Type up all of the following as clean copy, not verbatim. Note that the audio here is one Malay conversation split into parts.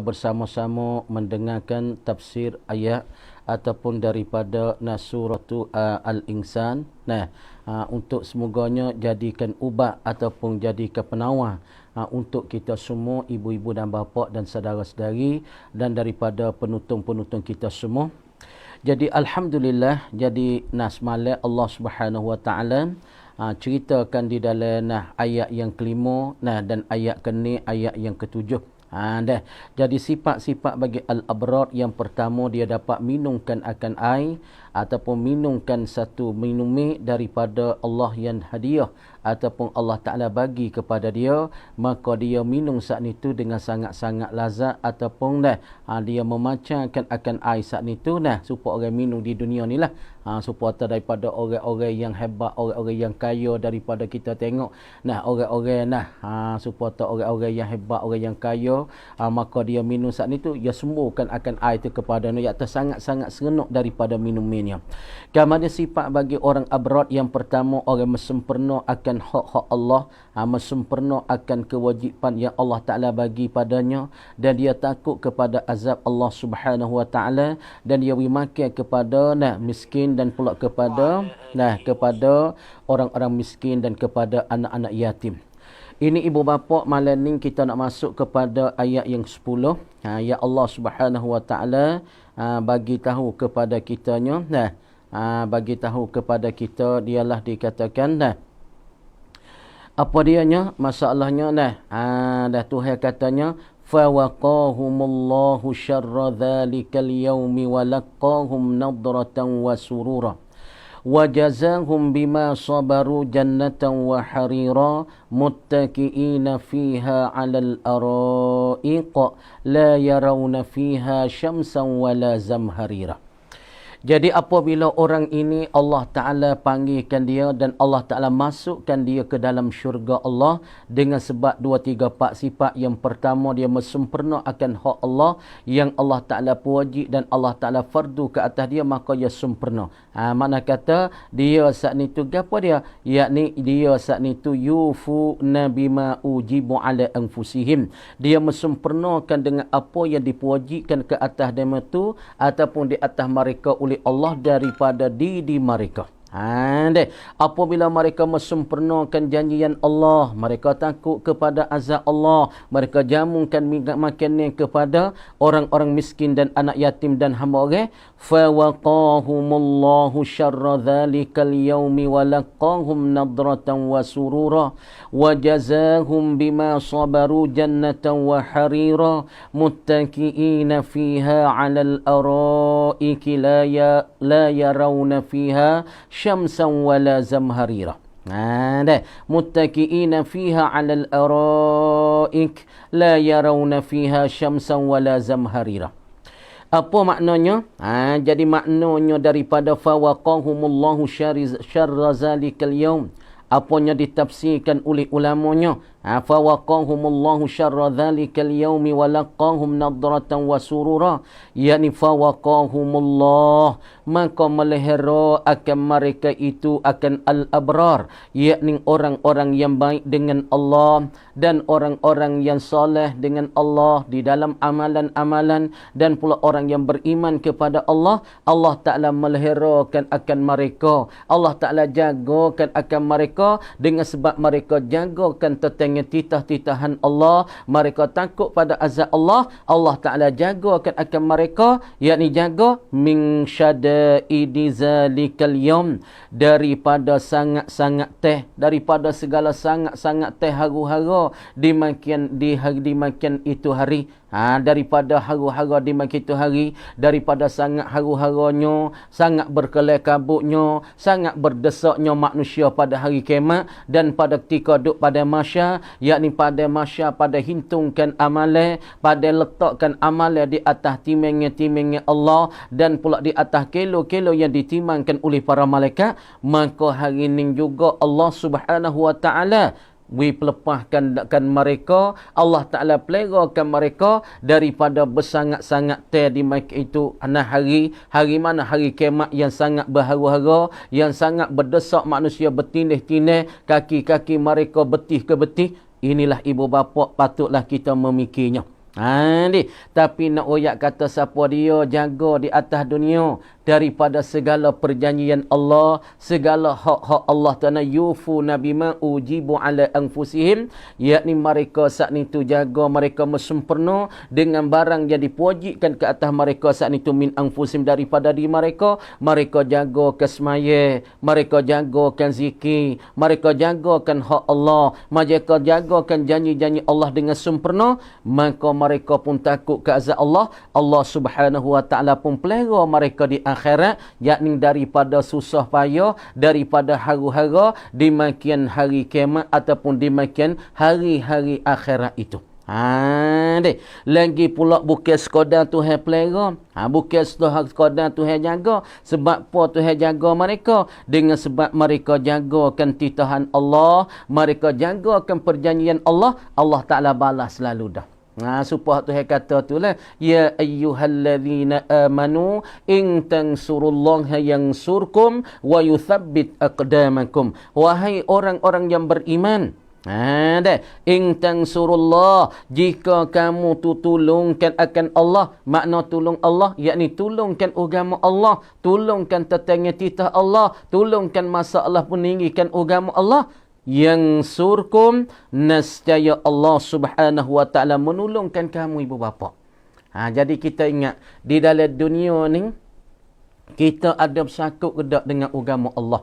bersama-sama mendengarkan tafsir ayat ataupun daripada suratu Al-Insan. Untuk semoganya jadikan ubat ataupun jadikan penawar untuk kita semua, ibu-ibu dan bapa dan saudara-saudari, dan daripada penonton-penonton kita semua. Jadi alhamdulillah, jadi semalam Allah Subhanahu wa taala ceritakan di dalam ayat yang kelima dan ayat ke-6, ayat yang ketujuh. Jadi sifat-sifat bagi al-abrar, yang pertama dia dapat minumkan akan air ataupun minumkan satu minumi daripada Allah yang hadiah ataupun Allah Ta'ala bagi kepada dia, maka dia minum saat itu dengan sangat-sangat lazat ataupun dia memancarkan akan air saat itu supaya orang minum di dunia ni lah. Supaya daripada orang-orang yang hebat, orang-orang yang kaya daripada kita tengok orang-orang supaya orang-orang yang hebat, orang yang kaya, maka dia minum saat itu, dia sembuhkan akan air itu kepada dia, iaitu sangat-sangat serenuk daripada minumannya. Kemudian sifat bagi orang abrar, yang pertama orang mesempurna akan hak-hak Allah, mesempurna akan kewajipan yang Allah Ta'ala bagi padanya, dan dia takut kepada azab Allah Subhanahu wa Ta'ala, dan dia makan kepada miskin dan pula kepada orang-orang miskin dan kepada anak-anak yatim. Ini ibu bapa, malam ni kita nak masuk kepada ayat yang 10. Ya Allah Subhanahu wa taala bagi tahu kepada kitanya, bagi tahu kepada kita, dialah dikatakan apa dianya masalahnya Tuhan katanya fawaqahumullahu syarra dzalikal yaumi wa laqahum nadratan wa surura wa jazahum bima sabaru jannatan wa harira muttaqiina fiha 'alal araiq la yarawna fiha syamsan wala zamharira. Jadi apabila orang ini Allah Ta'ala panggilkan dia dan Allah Ta'ala masukkan dia ke dalam syurga Allah dengan sebab 2, 3, 4 sifat. Yang pertama, dia mesempurna akan hak Allah yang Allah Ta'ala pewajib dan Allah Ta'ala fardu ke atas dia, maka dia sempurna. Mana kata dia saat itu gapo dia, yakni dia saat itu yufuna bima ujibu ala anfusihim, dia mesempurnakan dengan apa yang dipuwajibkan ke atas dia itu ataupun di atas mereka oleh Allah daripada diri mereka. Apabila mereka mesempurnakan janjian Allah, mereka takut kepada azab Allah, mereka jamukan makanan kepada orang-orang miskin dan anak yatim dan hamba orang, fawaqahumullahu syarra dzalikal yaumi wa laqahum nadratan wa surura wa jazahum bima sabaru jannatan wa harira muttaqiina fiha 'alal araiki la yarawna fiha syamsan wala zamharira. Muttaqiina fiha 'alal araik la yarawna fiha syamsan wala zamharira. Apa maknanya? Jadi maknanya daripada fawaqahumullahu syarra zalikal yaum, apanya ditafsirkan oleh ulamanya, fawaqahumullahu syarra dzalikal yaumi wa laqahum nadratan wa surura, yakni fawaqahumullah, maka melihara akan mereka itu akan al-abrar, yakni orang-orang yang baik dengan Allah dan orang-orang yang soleh dengan Allah di dalam amalan-amalan, dan pula orang yang beriman kepada Allah. Allah Ta'ala meliharakan akan mereka, Allah Ta'ala jagakan akan mereka dengan sebab mereka jagakan titah-titahan Allah, mereka takut pada azab Allah. Allah Ta'ala jagakan akan mereka, yakni jaga min syadaidi zalikal yaum, daripada sangat-sangat teh, daripada segala sangat-sangat teh haru-hara dimakan itu hari. Daripada haru-hara dimakan itu hari, daripada sangat haru-haranya, sangat berkelai kabutnya, sangat berdesaknya manusia pada hari kiamat dan pada ketika duduk pada masyar, yakni pada masyar, pada hintungkan amalan, pada letakkan amalan di atas timingnya Allah dan pula di atas kilo-kilo yang ditimangkan oleh para malaikat, maka hari ini juga Allah Subhanahu wa taala pelepahkan mereka, Allah Ta'ala pelerakan mereka daripada bersangat-sangat di mereka itu hari mana hari kiamat yang sangat berharu-hara, yang sangat berdesak manusia bertindih-tindih, kaki-kaki mereka betih ke betih. Inilah ibu bapa patutlah kita memikirnya. Tapi nak oyak kata siapa dia jaga di atas dunia daripada segala perjanjian Allah, segala hak-hak Allah Ta'ala, yufuna bima ujibu ala anfusihim, yakni mereka saat itu jaga mereka sempurna dengan barang yang dipujikan ke atas mereka saat itu min anfusim daripada diri mereka. Mereka jagakan semaya, mereka jagakan zikir, mereka jagakan hak Allah, mereka jagakan janji-janji Allah dengan sempurna, maka mereka pun takut ke azab Allah. Allah Subhanahu wa Ta'ala pun pelihara mereka di akhirat, yakni daripada susah payah, daripada haru-hara di makian hari kiamat ataupun di makian hari-hari akhirat itu. Lagi pula bukan sekadar Tuhan pelihara, bukan sekadar Tuhan jaga. Sebab apa Tuhan jaga mereka? Dengan sebab mereka jagakan titahan Allah, mereka jagakan perjanjian Allah, Allah Ta'ala balas selalu dah. Supaya Tuhan kata tu lah, ya ayyuhalladzina amanu in tansurullaha yansurkum wa yuthabbit aqdamakum. Wahai orang-orang yang beriman, in tansurullah, jika kamu tolongkan akan Allah, makna tolong Allah yakni tolongkan agama Allah, tolongkan tetangga titah Allah, tolongkan masalah peninggikan agama Allah, yang surkum, nescaya Allah Subhanahu wa Ta'ala menolongkan kamu ibu bapa. Jadi kita ingat di dalam dunia ni kita ada bersakut ke tak dengan agama Allah.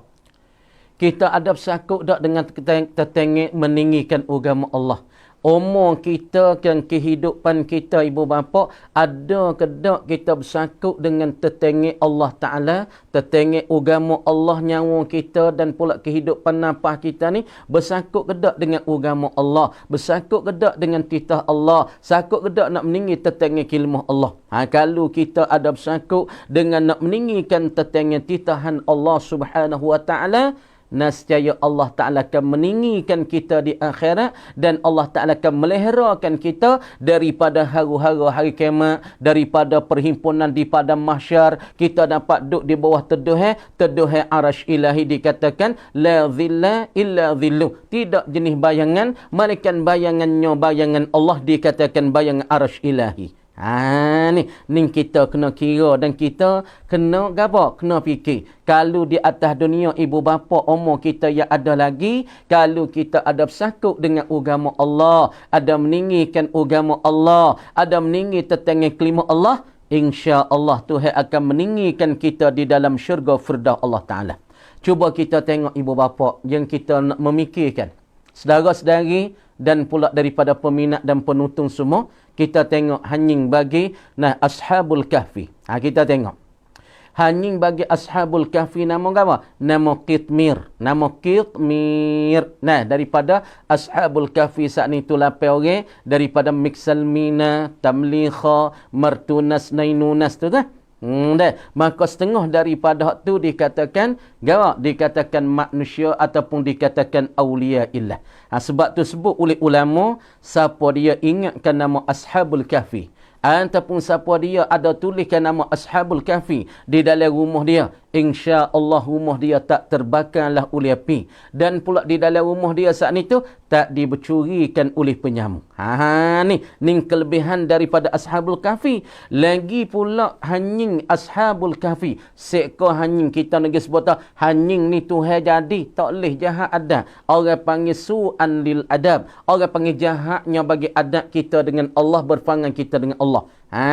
Kita ada bersakut tak dengan tetangga meninggikan agama Allah. Umur kita dan kehidupan kita ibu bapa, ada ke tak kita bersakut dengan tetangga Allah Ta'ala, tetangga agama Allah, nyawa kita dan pula kehidupan nafas kita ni bersakut ke tak dengan agama Allah, bersakut ke tak dengan titah Allah, sakut ke tak nak meninggi tetangga kilmah Allah. Kalau kita ada bersakut dengan nak meninggikan tetangga titahan Allah Subhanahu wa Ta'ala, nescaya Allah Ta'ala akan meninggikan kita di akhirat, dan Allah Ta'ala akan meliharakan kita daripada haru-hara hari kiamat, daripada perhimpunan di padang mahsyar. Kita dapat duduk di bawah teduh arash ilahi, dikatakan la zilla illa zillu, tidak jenis bayangan melainkan bayangannya bayangan Allah, dikatakan bayangan arash ilahi. Ni kita kena kira dan kita kena apa? Kena fikir. Kalau di atas dunia ibu bapa umur kita yang ada lagi, kalau kita ada bersakut dengan agama Allah, ada meninggikan agama Allah, ada meninggi tetangga kelima Allah, insya-Allah Tuhan akan meninggikan kita di dalam syurga firdaus Allah Ta'ala. Cuba kita tengok ibu bapa yang kita nak memikirkan, saudara-saudari dan pula daripada peminat dan penonton semua, kita tengok hanying bagi Ashabul Kahfi. Kita tengok hanying bagi Ashabul Kahfi nama apa? Nama Qitmir. Nama Qitmir. Daripada Ashabul Kahfi saat ni tu 8 orang, daripada Miksalmina, Tamlikha, Martunas, Nainunas tu kan. Maka setengah daripada hak tu dikatakan dikatakan manusia ataupun dikatakan awliya illah. Sebab tu sebut oleh ulama, siapa dia ingatkan nama Ashabul Kahfi ataupun siapa dia ada tuliskan nama Ashabul Kahfi di dalam rumah dia, insya-Allah rumah dia tak terbakarlah oleh api, dan pula di dalam rumah dia saat itu tak dibecurikan oleh penyamuk. Ni kelebihan daripada Ashabul Kahfi. Lagi pula hanying Ashabul Kahfi, seekor hanying, kita nak sebut hanying ni Tuhan jadi tak boleh jahat adab. Orang panggil su'an lil adab, orang panggil jahatnya bagi adab kita dengan Allah, berpangan kita dengan Allah.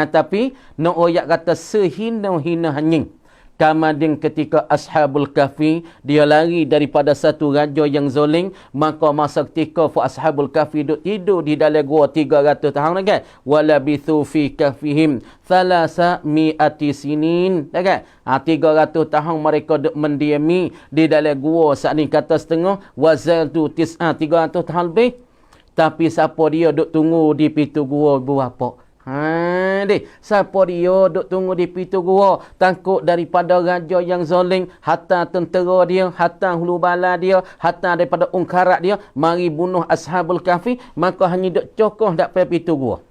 Tapi nak oyak kata sehina-hina hanying. Kemudian ketika Ashabul Kahfi dia lari daripada satu raja yang zalim, maka masa ketika Ashabul Kahfi duduk tidur di dalam gua 300 tahun kan, walabithu fi kahfihim 300 sinin kan. 300 tahun mereka duduk mendiami di dalam gua, saat ni kata setengah wazaltu 300 tahun lebih. Tapi siapa dia duduk tunggu di pintu gua berapa? Siapa dia duk tunggu di pintu gua, takut daripada raja yang zalim, hatta tentera dia, hatta hulu bala dia, hatta daripada ungkarat dia mari bunuh Ashabul Kahfi, maka hanya duk cokoh dak pada pintu gua.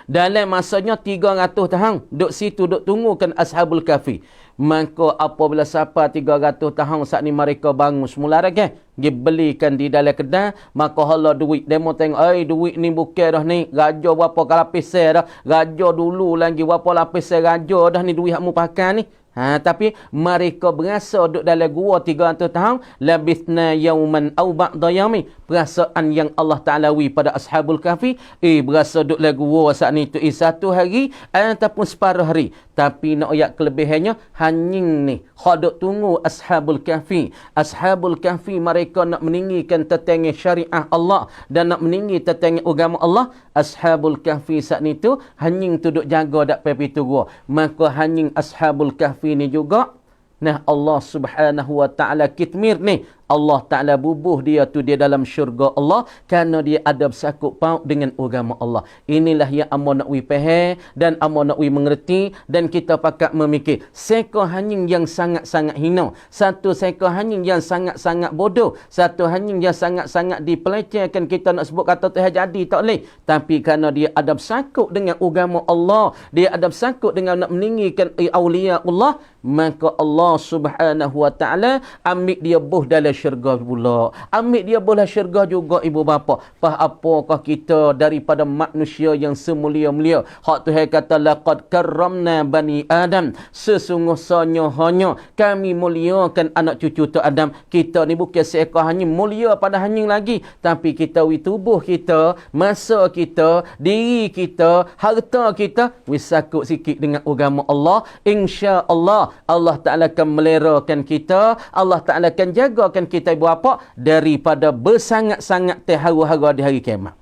Dalam masanya 300 tahun. Duk situ duk tunggukan Ashabul Kahfi. Maka apabila siapa 300 tahun saat ni mereka bangun semula lagi. Dia belikan di dalam kedai. Maka hala duit. Demo tengok. Duit ni bukan dah ni. Raja berapa lapis dah. Raja dulu lagi berapa lapis raja dah ni duit yang mu pakai ni. Tapi mereka berasa duduk dalam gua 300 tahun. Labithna yauman au ba'da yaumi. Perasaan yang Allah Ta'ala wi pada Ashabul Kahfi. Berasa duduk dalam gua saat ni tu. Satu hari ataupun separuh hari. Tapi nak ayat kelebihannya. Hanying ni. Khodok tunggu Ashabul Kahfi. Ashabul Kahfi mereka nak meninggikan tetangga syariah Allah. Dan nak meninggi tetangga agama Allah. Ashabul Kahfi saat ni tu. Hanying tu duduk jaga dak pepi tu gua. Maka hanying Ashabul Kahfi ni juga. Nah Allah Subhanahu wa taala kitmir ni. Allah Ta'ala bubuh dia tu dia dalam syurga Allah kerana dia ada bersakut paut dengan agama Allah. Inilah yang amo nak wi faham dan amo nak wi mengerti dan kita pakat memikir. Seekor hanying yang sangat-sangat hina. Satu seekor hanying yang sangat-sangat bodoh. Satu hanying yang sangat-sangat dipelecehkan. Kita nak sebut kata Tuhan jadi tak boleh. Tapi kerana dia ada bersakut dengan agama Allah. Dia ada bersakut dengan nak meninggikan awliya Allah. Maka Allah Subhanahu wa ta'ala ambil dia buh dalam syurga pula. Ambil dia bola syurga juga ibu bapa. Apakah kita daripada manusia yang semulia-mulia. Hak Tuhan kata laqad karramna bani Adam. Sesungguhnya hanya kami muliakan anak cucu tu Adam. Kita ni bukan seekor hanya mulia pada hanying lagi. Tapi kita tubuh kita, masa kita, diri kita, harta kita wisakut sikit dengan agama Allah. Insya-Allah Allah Ta'ala akan melerakan kita. Allah Ta'ala akan jagakan kita ibu bapa daripada bersangat-sangat terharu-haru di hari kiamat.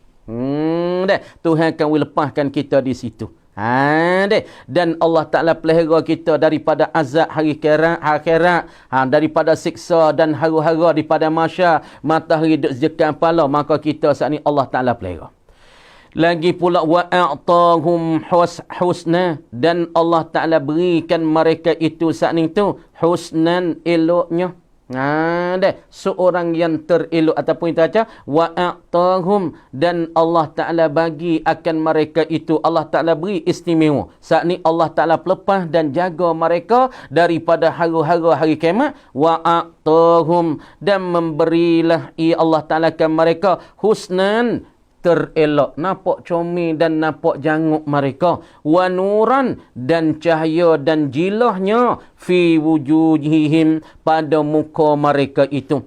Tuhan akan lepaskan kita di situ. Dan Allah Ta'ala pelihara kita daripada azab hari akhirat, daripada siksa dan haru-haru daripada masyar matahari duk sejekan kepala. Maka kita saat ni Allah Ta'ala pelihara. Lagi pula wa'atahum husna, dan Allah Ta'ala berikan mereka itu saat ni tu husnan, eloknya. Seorang yang terelok ataupun kita baca wa'atahum, dan Allah Ta'ala bagi akan mereka itu, Allah Ta'ala beri istimewa. Saat ni Allah Ta'ala pelepah dan jaga mereka daripada haru-haru hari kiamat. Wa'atahum, dan memberilah Allah Ta'ala akan mereka husnan, terelok, nampak comel dan nampak janguk mereka. Wa nuran, dan cahaya dan jilahnya fi wujuhihim, pada muka mereka itu.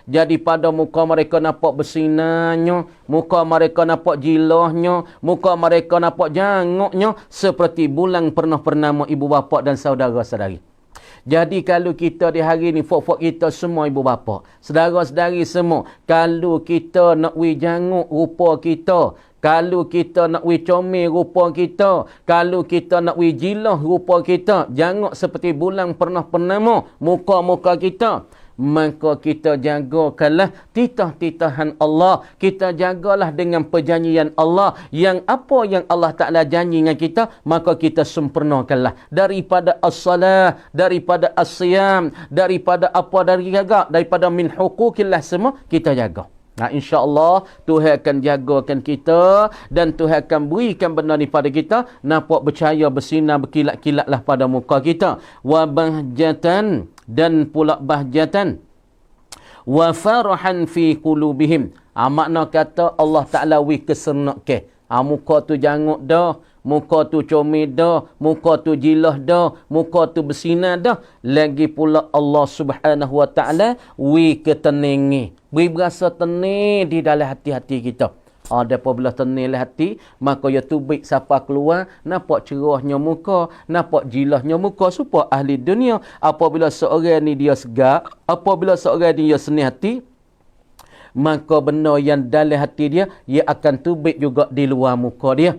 Jadi pada muka mereka nampak bersinarnya, muka mereka nampak jilahnya, muka mereka nampak janguknya seperti bulan pernah-pernama ibu bapa dan saudara-saudari. Jadi kalau kita di hari ni, fok-fok kita semua ibu bapa, saudara-saudari semua, kalau kita nak wi janguk rupa kita, kalau kita nak wi comel rupa kita, kalau kita nak wi jilah rupa kita, janguk seperti bulan pernah-pernama muka-muka kita, maka kita jagakanlah titah-titahan Allah. Kita jagalah dengan perjanjian Allah. Yang apa yang Allah Ta'ala janji dengan kita, maka kita sempurnakanlah. Daripada as-salah, daripada as-siyam, daripada apa daripada min hukukillah, semua kita jaga. InsyaAllah Tuhan akan jagakan kita dan Tuhan akan berikan benda ni pada kita, nampak bercahaya, bersinar, berkilat-kilatlah pada muka kita. Wa bahjatan, dan pula bahjatan. Wa farahan fi qulubihim. Makna kata Allah Ta'ala wi kesenak ke. Muka tu janguk dah, muka tu comel dah, muka tu jilah dah, muka tu bersinar dah. Lagi pula Allah Subhanahu wa Ta'ala wi ketenangan. Beri berasa tenang di dalam hati-hati kita. Apabila tenang hati, maka ya tubik siapa keluar, nampak cerahnya muka, nampak jilahnya muka, supaya ahli dunia. Apabila seorang ni dia segar, apabila seorang ni dia senang hati, maka benda yang dalam hati dia, ia akan tubik juga di luar muka dia.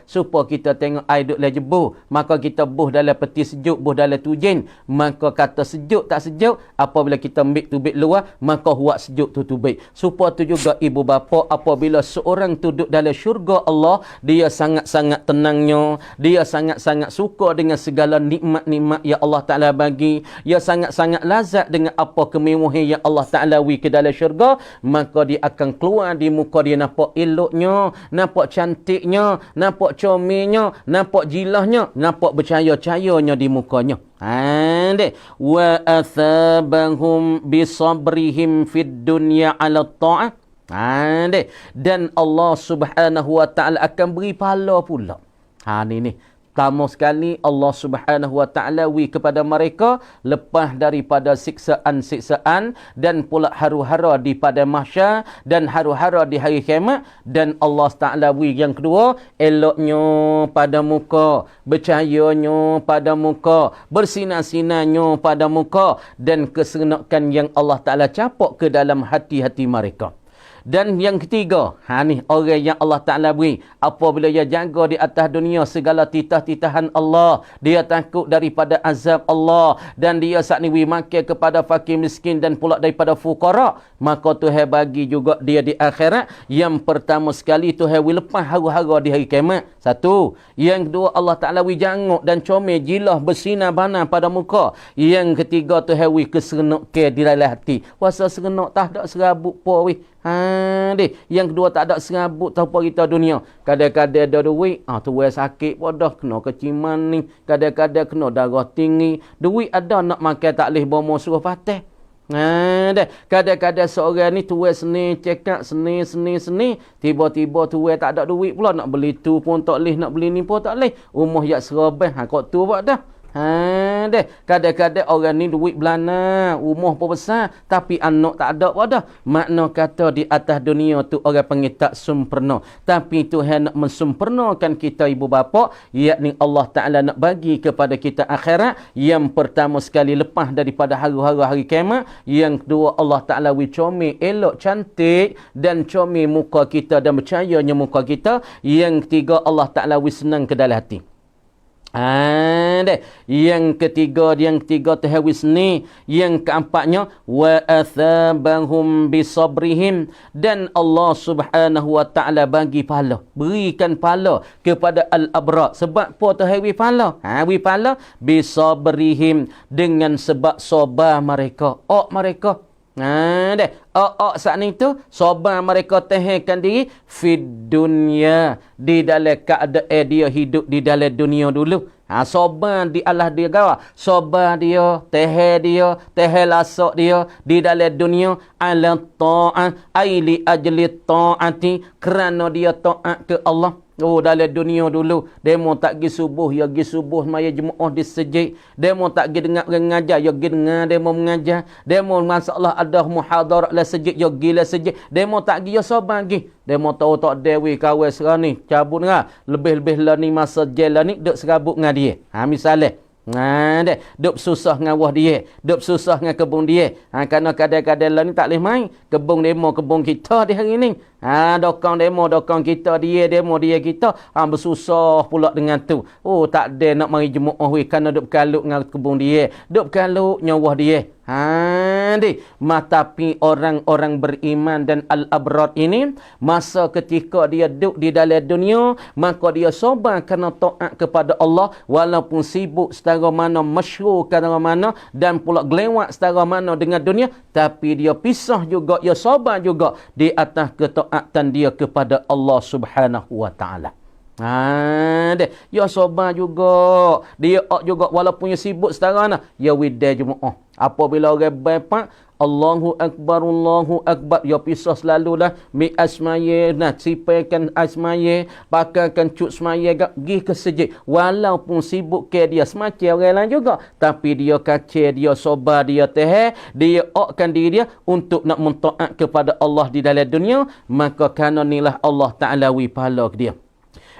Supaya kita tengok air duk lah jebuh, maka kita buh dalam peti sejuk, buh dalam tujen, maka kata sejuk tak sejuk, apabila kita ambil tubik luar, maka huak sejuk tu tubik. Supaya tu juga ibu bapa, apabila seorang tu duduk dalam syurga Allah, dia sangat-sangat tenangnya, dia sangat-sangat suka dengan segala nikmat-nikmat yang Allah Ta'ala bagi, dia sangat-sangat lazat dengan apa kemewahan yang Allah Ta'ala wi ke dalam syurga, maka dia akan keluar di muka dia nampak eloknya, nampak cantiknya, nampak comelnya, nampak jilahnya, nampak bercahaya-cahayanya di mukanya. Wa athabahum bisabrihim fid dunya 'ala ta'ah. Dan Allah Subhanahu wa taala akan beri pahala pula. Ni pertama sekali Allah Subhanahu wa taala wi kepada mereka lepas daripada siksaan-siksaan dan pula haru-hara di pada mahsyar dan haru-hara di hari kiamat, dan Allah Taala wi yang kedua eloknya pada muka, bercahayanya pada muka, bersinar-sinarnya pada muka, dan keseronokan yang Allah Taala capuk ke dalam hati-hati mereka. Dan yang ketiga, ni orang yang Allah Ta'ala beri, apabila dia jaga di atas dunia segala titah-titahan Allah, dia takut daripada azab Allah, dan dia saat ni makan kepada fakir miskin dan pula daripada fukara, maka Tuhan bagi juga dia di akhirat. Yang pertama sekali Tuhan lepas haru-hara di hari kiamat. Satu. Yang kedua Allah Ta'ala janguk dan comel jilah bersinar bana pada muka. Yang ketiga Tuhan keserenok ke di dalam hati. Wasa serenok tak ada serabut po weh. Yang kedua tak ada serabut tanpa kita dunia. Kadang-kadang ada duit, tuai sakit pun dah kena keciman ni. Kadang-kadang kena darah tinggi. Duit ada nak makan tak boleh bomo suruh patah. Kadang-kadang seorang ni tuai seni, cekak seni. Tiba-tiba tuai tak ada duit pula. Nak beli tu pun tak boleh, nak beli ni pun tak boleh. Umur yak serabah, kok tu buat dah. Kadang-kadang orang ni duit belana, umur pun besar, tapi anak tak ada pun dah. Makna kata di atas dunia tu orang panggil tak sempurna. Tapi Tuhan nak mensempurnakan kita ibu bapa, yakni Allah Ta'ala nak bagi kepada kita akhirat. Yang pertama sekali lepas daripada haru-haru hari kiamat. Yang kedua Allah Ta'ala comel elok cantik dan comel muka kita dan bercahayanya muka kita. Yang ketiga Allah Ta'ala senang ke dalam hati. Yang ketiga tahawis ni. Yang keempatnya wa athabahum bisabrihim, dan Allah Subhanahu wa taala bagi pahala, berikan pahala kepada al-abrar. Sebab apa tahawis pahala? Wi pahala bisabrihim, dengan sebab sabar mereka. Mereka saat ni tu sabar mereka tahankan diri fid dunya, di dalam keadaan dia hidup di dalam dunia dulu. Sabar di Allah dia gawa, sabar dia, tahan lasak dia di dalam dunia ala ta'ah, ai li ajli ta'ati, kerana dia taat ke Allah. Dalam dunia dulu, demo tak pergi subuh, ya pergi subuh maya jemaah di sejid. Demo tak pergi dengar mengajar, ya pergi dengar demo mengajar. Demo masalah ada muhadarat la sejid, ya pergi la sejid. Demo tak pergi, ya sabar pergi. Demo tahu tak dewi kawan sekarang ni, cabut dengar. Lebih-lebih lah ni masa jail lah ni, duk serabut dengan dia. Misalnya. Duk susah dengan wah dia, duk susah dengan kebun dia. Kerana kadang-kadang lah ni tak boleh main. Kebun demo, kebun kita di hari ni. Dokang demo, dokang kita, dia demo, dia kita. Bersusah pula dengan tu. Tak ada nak mari jemaah weh, kerana duk berkalut dengan kebun dia, duk berkalut nyawa dia. Tapi orang-orang beriman dan al-abrar ini, masa ketika dia duduk di dalam dunia, maka dia sabar kerana taat kepada Allah, walaupun sibuk setara mana, masyhur setara mana, dan pula gelewat setara mana dengan dunia, tapi dia pisah juga, dia sabar juga di atas ketaatan dia kepada Allah Subhanahu wa taala. Dia sabar juga, dia juga walaupun dia sibuk setara mana, dia widai jemaah. Apabila orang bapak Allahu Akbar, ya pisah selalulah mi asmaye, nak sipakan asmaye, pakaikan cut semaya pergi ke sejid, walaupun sibuk ke dia semacam orang lain juga, tapi dia kacir, dia sabar, dia tahan, dia okkan diri dia untuk nak mentaat kepada Allah di dalam dunia. Maka kerana inilah Allah Ta'ala pahala ke dia.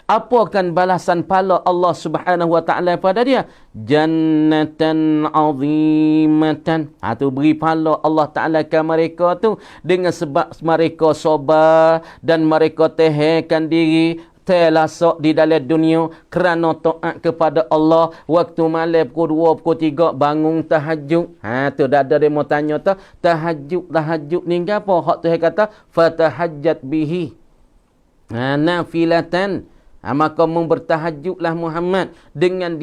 Apa kan balasan pahala Allah Subhanahu wa taala pada dia? Jannatan azimatan. Tu beri pahala Allah Taala ke mereka tu dengan sebab mereka sabar dan mereka tahankan diri terlasok di dalam dunia kerana taat kepada Allah. Waktu malam pukul 2, pukul 3 bangun tahajud. Tu dah ada demo tanya tu, tahajud ni apa? Hak Tuhan kata fatahajjat bihi nafilatan. Maka bertahajudlah Muhammad dengan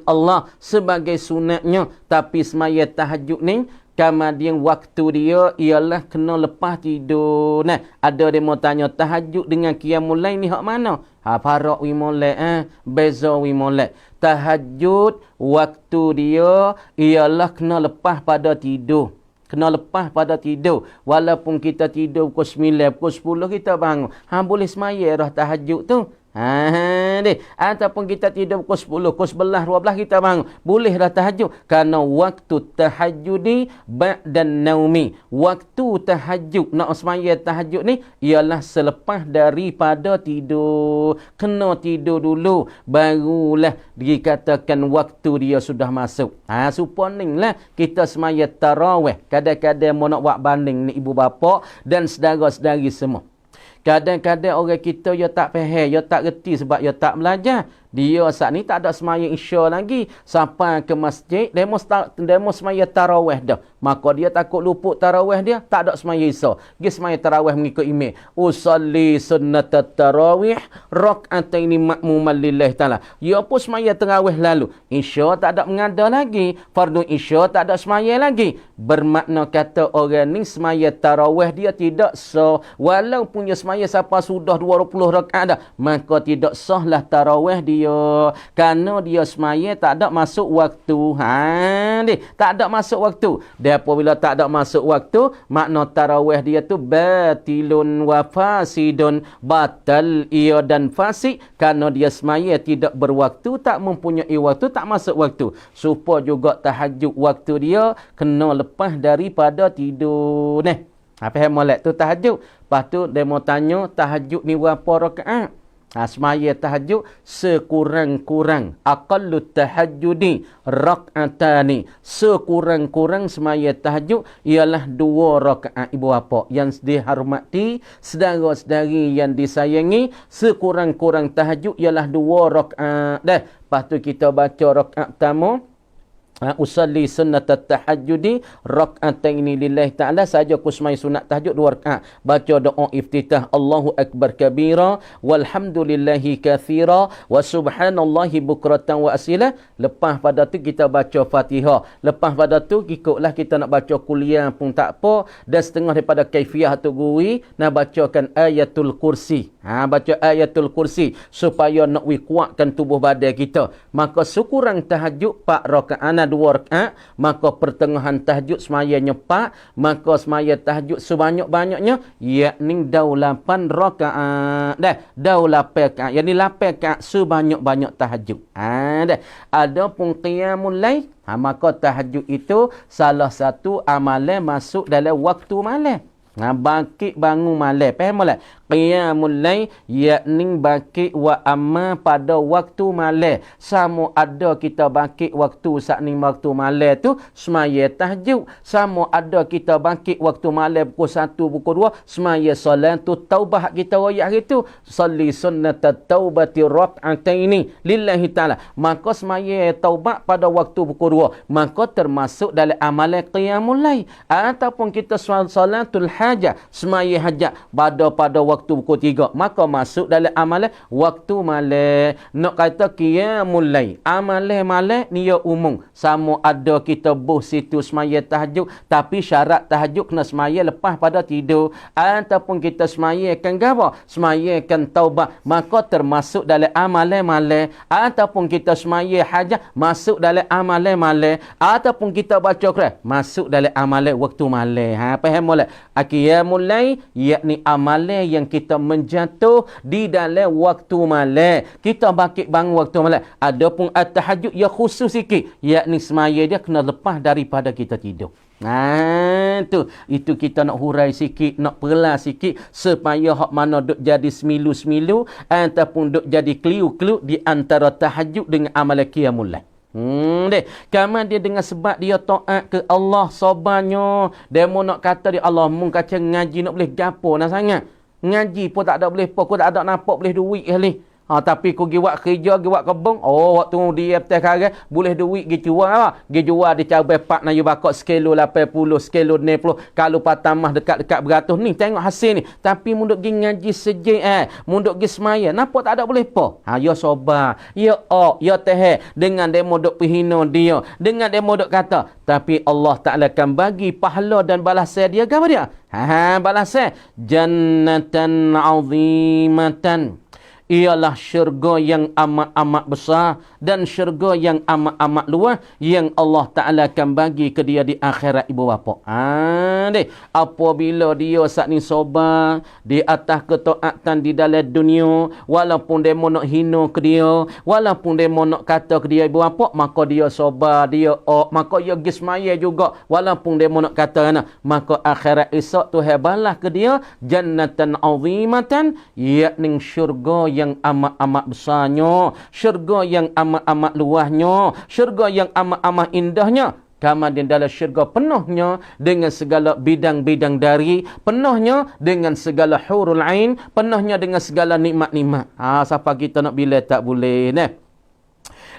Allah sebagai sunatnya. Tapi semaya tahajud ni kemudian waktu dia ialah kena lepas tidur. Nah, ada dia mau tanya tahajud dengan qiyamul lail ni hak mana? Farak wi molek beza wi molek. Tahajud waktu dia ialah kena lepas pada tidur. Kena lepas pada tidur. Walaupun kita tidur pukul 9, pukul 10 kita bangun. Boleh semaya dah tahajud tu. Ataupun kita tidur pukul 10, pukul 11, 12 kita bangun. Boleh dah tahajud. Kerana waktu tahajudi ba'dan naumi. Waktu tahajud, nak semaya tahajud ni, ialah selepas daripada tidur. Kena tidur dulu. Barulah dikatakan waktu dia sudah masuk. Suponing lah kita semaya tarawih. Kadang-kadang mau nak buat banding ni ibu bapa dan saudara-saudari semua. Kadang-kadang orang kita dia tak faham, dia tak reti sebab dia tak belajar. Dia saat ni tak ada semaya isya lagi. Sampai ke masjid, demo semaya tarawih dah. Maka dia takut luput tarawih dia, tak ada semaya isya. Dia semaya tarawih mengikut imam. Usalli sunnat tarawih rak'ataini ma'muman lillahi ta'ala. Dia pun semaya tarawih lalu. Isya tak ada mengada lagi. Fardu isya tak ada semaya lagi. Bermakna kata orang ni semaya tarawih dia tidak sah. Walaupun dia semaya siapa sudah 20 rakaat dah, maka tidak sahlah tarawih dia. Kerana dia semaya tak ada masuk waktu. Tak ada masuk waktu. Dan apabila tak ada masuk waktu, makna tarawih dia tu batilun wa fasidun. Batal ia dan fasik. Kerana dia semaya tidak berwaktu, tak mempunyai waktu, tak masuk waktu. Supaya juga tahajud waktu dia kena lepas daripada tidur. Faham molek tu tahajud. Lepas tu dia mau tanya tahajud ni berapa rakaat? Semaya tahajud sekurang-kurang aqallu tahajjudi rak'atani. Sekurang-kurang semaya tahajud ialah 2 rakaat ibu bapa yang dihormati, saudara-saudari yang disayangi. Sekurang-kurang tahajud ialah 2 rakaat. Lepas tu kita baca rakaat pertama. Usalli sunnat tahajjudi rak'ataini lillahi ta'ala. Saja aku semai sunat tahajud 2 rakaat. Baca doa iftitah Allahu akbar kabira walhamdulillahi kathira wa subhanallahi bukratan wa asila. Lepas pada tu kita baca Fatihah. Lepas pada tu ikutlah kita nak baca kuliah pun tak apa. Dan setengah daripada kaifiyah tu guri nak bacakan ayatul kursi. Baca ayatul kursi supaya nak kuatkan tubuh badan kita. Maka sekurang tahajud 4 rakaat 2 rakaat, maka pertengahan tahajud semayanya 4, maka semaya tahajud sebanyak-banyaknya yakni 8 rakaat. Dah 8 rakaat. Yani 8 rakaat sebanyak-banyak tahajud. Adapun qiyamul lail, maka tahajud itu salah satu amalan masuk dalam waktu malam. Bangkit bangun malam. Faham tak? Qiyamul lail yakni bangkit wa amma pada waktu malam. Sama ada kita bangkit waktu saat ni waktu malam tu semaya tahajud. Sama ada kita bangkit waktu malam pukul 1, pukul 2 semaya solat tu taubah kita royak hari tu. Salli sunnatat taubati rak'ataini lillahi ta'ala. Maka semaya taubat pada waktu pukul 2. Maka termasuk dalam amalan qiyamul lail. Ataupun kita salatul hajat, semaya hajat pada waktu pukul 3, maka masuk dalam amalan waktu malam. Nak kata qiyamul lail, amalan malam ni ya umum. Sama ada kita buh situ semaya tahajud, tapi syarat tahajud kena semaya lepas pada tidur. Ataupun kita semayakan apa? Semayakan taubat, maka termasuk dalam amalan malam. Ataupun kita semaya hajat, masuk dalam amalan malam. Ataupun kita baca Quran, masuk dalam amalan waktu malam. Faham tak? Qiyamul lail yakni amalan yang kita menjatuh di dalam waktu malam. Kita bangkit bangun waktu malam. Adapun at-tahajud ya khusus sikit, yakni semaya dia kena lepas daripada kita tidur. Itu kita nak hurai sikit, nak perlah sikit supaya hak mana duk jadi semilu-semilu ataupun duk jadi keliu-keliu di antara tahajud dengan amalan qiyamul lail. Kaman dia dengan sebab dia taat ke Allah, sabarnya. Dia mau nak kata dia Allah mung kacang ngaji nak boleh gapo nak sangat. Ngaji pun tak ada boleh apa. Aku tak ada nampak boleh duit kali. Tapi aku pergi buat kerja, pergi buat kebun. Waktu dia atas karang, boleh duit pergi jual lah. Pergi jual di cabai pak na you bakok sekilo 80, sekilo 90. Kalau patamah dekat-dekat beratus ni, tengok hasil ni. Tapi munduk pergi ngaji sejik munduk pergi semaya. Nampak tak ada boleh apa? Ya sobar, ya ya teh. Dengan demo duk pihino dia. Dengan demo duk kata. Tapi Allah Ta'ala akan bagi pahala dan balasan dia. Apa dia? Balasan. Jannatan azimatan. Ialah syurga yang amat-amat besar dan syurga yang amat-amat luas yang Allah Ta'ala akan bagi ke dia di akhirat ibu bapa. Apabila dia saat ni sobar di atas ketaatan di dalam dunia, walaupun dia mau nak hina ke dia, walaupun dia mau nak kata ke dia ibu bapa, maka dia sobar, dia maka dia pergi semaya juga, walaupun dia mau nak kata maka akhirat esok tu balas ke dia jannatan azimatan, yakni syurga yang amat-amat besarnya, syurga yang amat-amat luasnya, syurga yang amat-amat indahnya. Kemudian dalam syurga penuhnya dengan segala bidang-bidang dari, penuhnya dengan segala hurul ain, penuhnya dengan segala nikmat-nikmat. Siapa kita nak bila tak boleh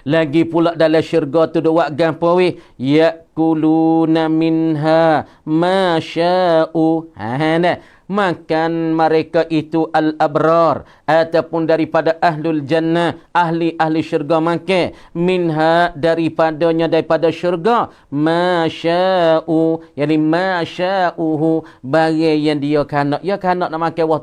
lagi pula dalam syurga tu dua gapo we, yakuluna minha ma sya'u. Makan mereka itu al-abrar ataupun daripada ahlul jannah, ahli-ahli syurga makan minha daripadanya, daripada syurga masya'u, yani masya'uhu, bagi yang dia kanak. Ya kanak nak makan wah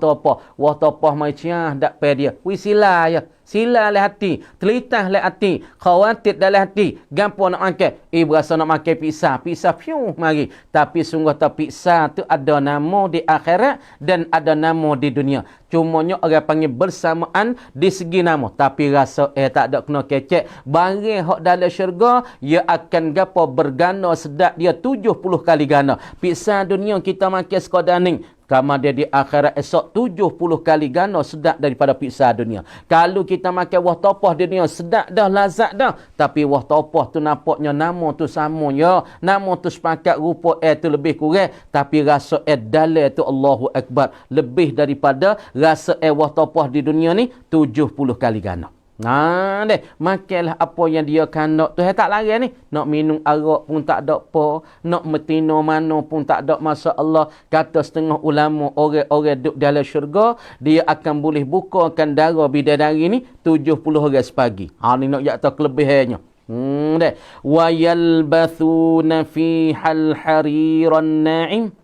apa macam dak pe dia wisila ya. Sila le hati, telitah le hati, khawatir dalam hati. Gapo nak makan? Berasa nak makan pizza piu mari. Tapi sungguh tak pizza tu ada nama di akhirat dan ada nama di dunia. Cumanya orang panggil bersamaan di segi nama. Tapi rasa tak ada kena kecek. Barang hak dalam syurga, ia akan gapo bergana sedap dia 70 kali gana. Pizza dunia kita makan sekadar ni. Kama dia di akhirat esok 70 kali gana sedap daripada pizza dunia. Kalau kita makan wah topah dunia sedap dah, lazat dah. Tapi wah topah tu nampaknya nama tu sama ya. Nama tu sepakat, rupa tu lebih kurang. Tapi rasa dalil tu Allahu Akbar. Lebih daripada rasa wah topah di dunia ni 70 kali gana. Makanlah apa yang dia kanak tu. Tak larang ni. Nak minum arak pun tak ada apa. Nak metino mana pun tak ada. Masa Allah kata setengah ulama, orang-orang duduk dalam syurga, dia akan boleh bukakan darah bidadari ni 70 orang sepagi. Ni nak jatuh kelebihannya. Wa yalbathuna fihal hariran na'im.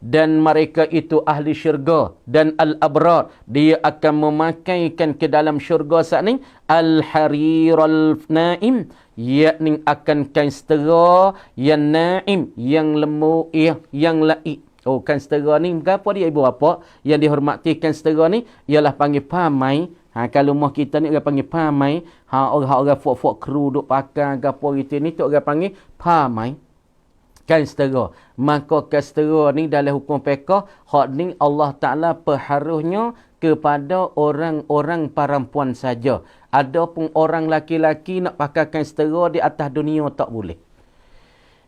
Dan mereka itu ahli syurga dan al-abrar, dia akan memakaikan ke dalam syurga saat ni al-hariral naim, yakni akan kain setera yang naim, yang lemu, yang laik. Kain setera ni apa dia ibu bapa yang dihormati? Kain setera ni ialah panggil pamai. Kalau rumah kita ni orang panggil pamai. Orang fok kru duk pakai gapo gitu ni tu orang panggil pamai. Kain setera. Maka kain setera ni dalam hukum fiqh, hak ni Allah Ta'ala perharusnya kepada orang-orang perempuan saja. Adapun orang laki-laki nak pakai kain setera di atas dunia tak boleh.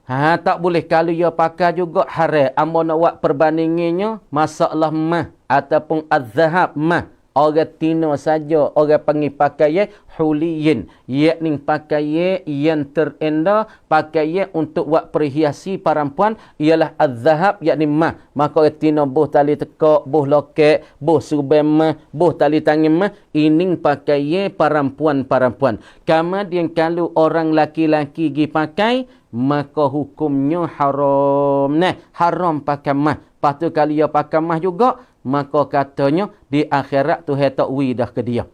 Tak boleh. Kalau dia pakai juga haram. Amba nak buat perbandingannya, masalah mah ataupun az-zahab mah. Orang tino saja orang panggil pakaian huliyin, yakni pakaian yang terendah, pakaian untuk buat perhiasi perempuan ialah az-zahab, yakni mah. Maka orang tino buh tali tekak, buh loket, buh surban mah, buh tali tangan mah, ini pakaian perempuan-perempuan. Kemudian kalau orang laki-laki pergi pakai, maka hukumnya haram. Haram pakai mah. Lepas tu kalau dia pakai mah juga, maka katanya di akhirat Tuhan tak wi dah ke dia.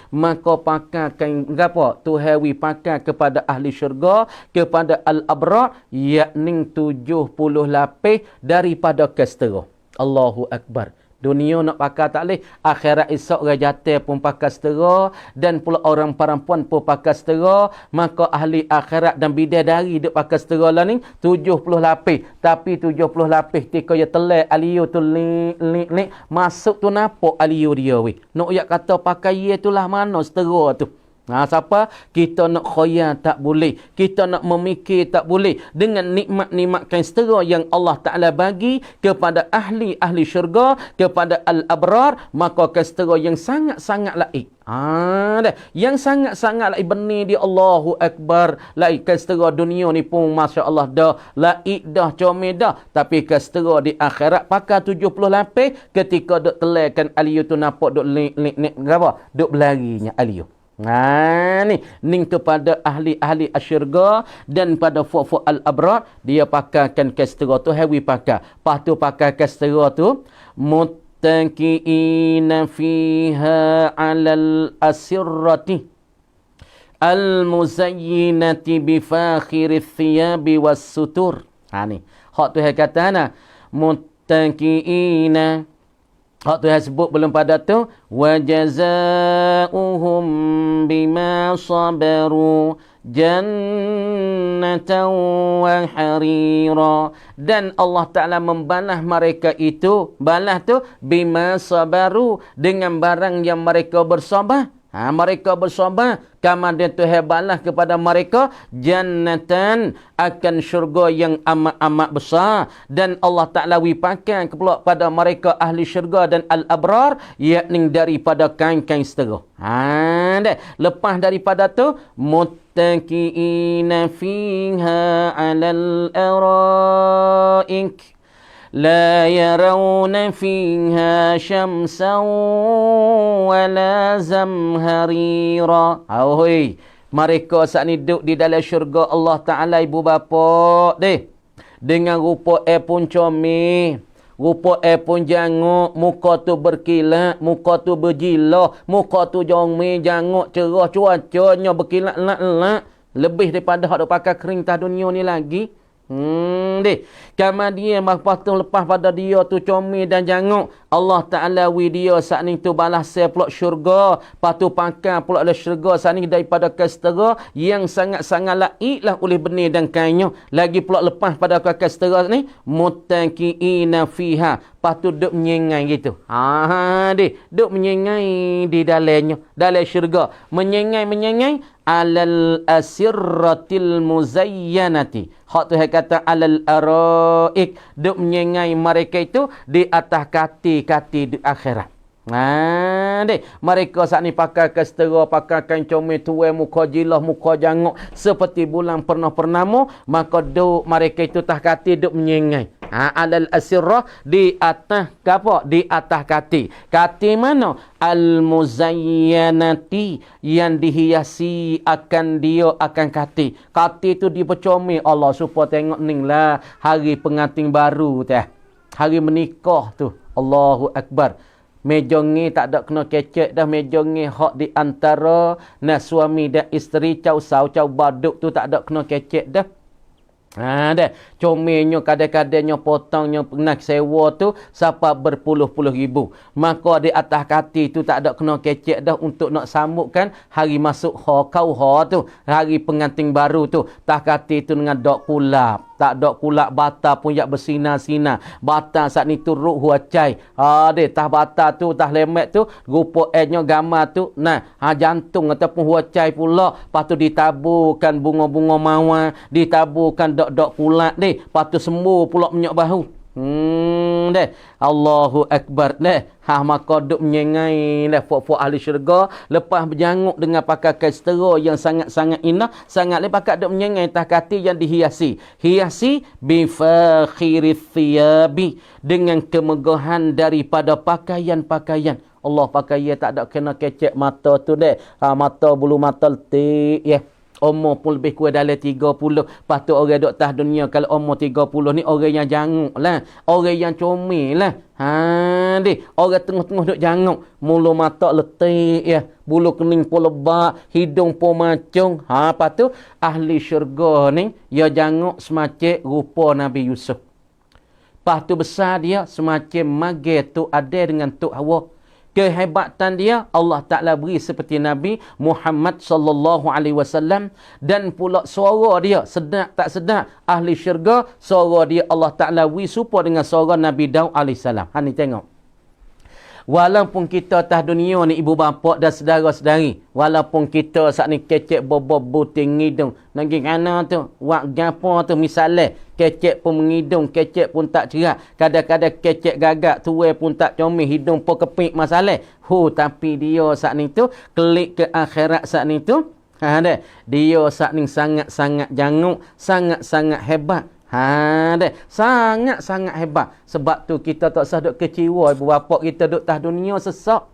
Maka pakai kain apa? Tuhan wi pakai kepada ahli syurga, kepada al-abrar, yakni 70 lapis daripada kastera. Allahu Akbar. Dunia nak pakai tak boleh. Akhirat esok orang jatuh pun pakai setera. Dan pula orang perempuan pun pakai setera. Maka ahli akhirat dan bidadari duk pakai setera lah ni 70 lapis. Tapi 70 lapis tika ya telak aliu tu lik. Masuk tu nampak aliu dia weh. Nak yak kata pakai ye tu lah mana setera tu. Siapa? Kita nak khoyal tak boleh. Kita nak memikir tak boleh. Dengan nikmat-nikmat kastera yang Allah Ta'ala bagi kepada ahli syurga, kepada al-abrar, maka kastera yang sangat-sangat laik. Yang sangat-sangat laik benih dia, Allahu Akbar. Laik kastera dunia ni pun Masya Allah dah. Laik dah, comel dah. Tapi kastera di akhirat pakai 70 lapis ketika duk telekan aliyu tu nampak duk duk berlarinya aliyu. Ni kepada ahli-ahli asyurga dan pada fuq al-abrar, dia pakaikan kastera tu, hewi pakai. Lepas tu pakai kastera tu, muttaqiina fiha 'alal asirrati al-muzayyinati bi fakhirith thiyabi was-sutur. Ni. Hak tu kata muttaqiina. Hak tu yang sebut belum pada tu, wa jazaa'uhum bima sabaru jannatan wa harira. Dan Allah Ta'ala membalas mereka itu, balas tu bima sabaru, dengan barang yang mereka bersabar. Mereka bersabar, kama dia Tuhan balas kepada mereka jannatan, akan syurga yang amat-amat besar. Dan Allah Ta'ala wipakan pula pada mereka ahli syurga dan al-abrar, yakni daripada kain-kain setera. Lepas daripada tu, muttaqiina fiha 'alal ara'ik لا يرون فيها شمسا ولا زمهريرا. Mereka saat ni duduk di dalam syurga Allah Ta'ala, ibu bapa deh, dengan rupa pun comel, rupa pun janguk, muka tu berkilat, muka tu berjilah, muka tu jomel, janguk, cerah, cuacanya berkilat-lat, lebih daripada hak duk pakai kering tah dunia ni lagi. Kama dia lepas pada dia tu comel dan janguk, Allah Ta'ala dia saat ni tu balas saya pula syurga. Lepas tu pakai pula ada syurga saat ni daripada kastera yang sangat-sangat laik lah oleh benih dan kainnya. Lagi pula lepas pada kastera ni, muttaqiina fiha. Lepas tu duk menyengai gitu. Duk menyengai di dalamnya, dalam syurga. Menyengai alal asirratil muzayyanati. Hak tu kata alal araik, duk menyengai mereka itu di atas kati-kati di akhirat. Mereka saat ni pakai kastera, pakai kain comel tuai, muka jilah, muka janguk seperti bulan purnama, maka duk mereka itu atas kati duk menyengai. Alal asirrah, di atas apa? Di atas kati. Kati mana? Al-muzayyanati, yang dihiasi akan kati. Kati tu dipercomel Allah supaya tengok ni lah hari pengantin baru tu. Hari menikah tu. Allahu Akbar. Meja ni tak ada kena kecek dah. Meja ni hak di antara suami dan isteri, cau baduk tu tak ada kena kecek dah. Dah comelnya kadang-kadangnya potongnya pernah sewa tu sampai berpuluh-puluh ribu. Maka di atas kati tu tak ada kena kecek dah untuk nak sambutkan hari masuk kau tu, hari pengantin baru tu. Tak kati tu dengan dok kulap. Tak dok kulak bata pun yak bersinar-sinar. Bata saat ni turut huacai. Tah bata tu, tah lemek tu, rupa nya gambar tu. Jantung ataupun huacai pula. Lepas tu ditaburkan bunga-bunga mawar. Ditaburkan dok-dok kulak deh. Lepas tu sembuh pula minyak bahu. Allahu Akbar deh. Maka duk menyengai fuak-fuak ahli syurga lepas berjanguk dengan pakai kastera yang sangat-sangat indah, sangat pakai duk menyengai takati yang dihiasi bi fakhirith thiyabi, dengan kemegahan daripada pakaian-pakaian. Allah pakaian tak ada kena kecek mata tu deh. Mata bulu mata letik umur pun lebih kurang dalam 30. Patut orang duk atas dunia kalau umur 30 ni orang yang janguk lah, orang yang comel lah. Orang tengah-tengah duk janguk, mulu mata letik bulu kening pun lebat, hidung pun macung. Lepas tu ahli syurga ni ya janguk semacam rupa Nabi Yusuf. Lepas tu besar dia semacam mage tu ada dengan Tok Hawa. Kehebatan dia Allah Ta'ala beri seperti Nabi Muhammad sallallahu alaihi wasallam, dan pula suara dia sedap tak sedap ahli syurga, suara dia Allah Ta'ala beri serupa dengan suara Nabi Daud alaihi salam. Ni tengok. Walaupun kita atas dunia ni ibu bapa dan saudara-saudari, walaupun kita saat ni kecek bobo buting ngidung, nagi kana tu, wak gapo tu misalnya, kecek pun mengidung, kecek pun tak cerak, kadang-kadang kecek gagak, tuai pun tak comel, hidung pun kepik masalah. Tapi dia saat ni tu klik ke akhirat saat ni tu, dia saat ni sangat-sangat janguk, sangat-sangat hebat. Sangat-sangat hebat. Sebab tu kita tak usah duk kecewa ibu bapa kita duk tah dunia sesak.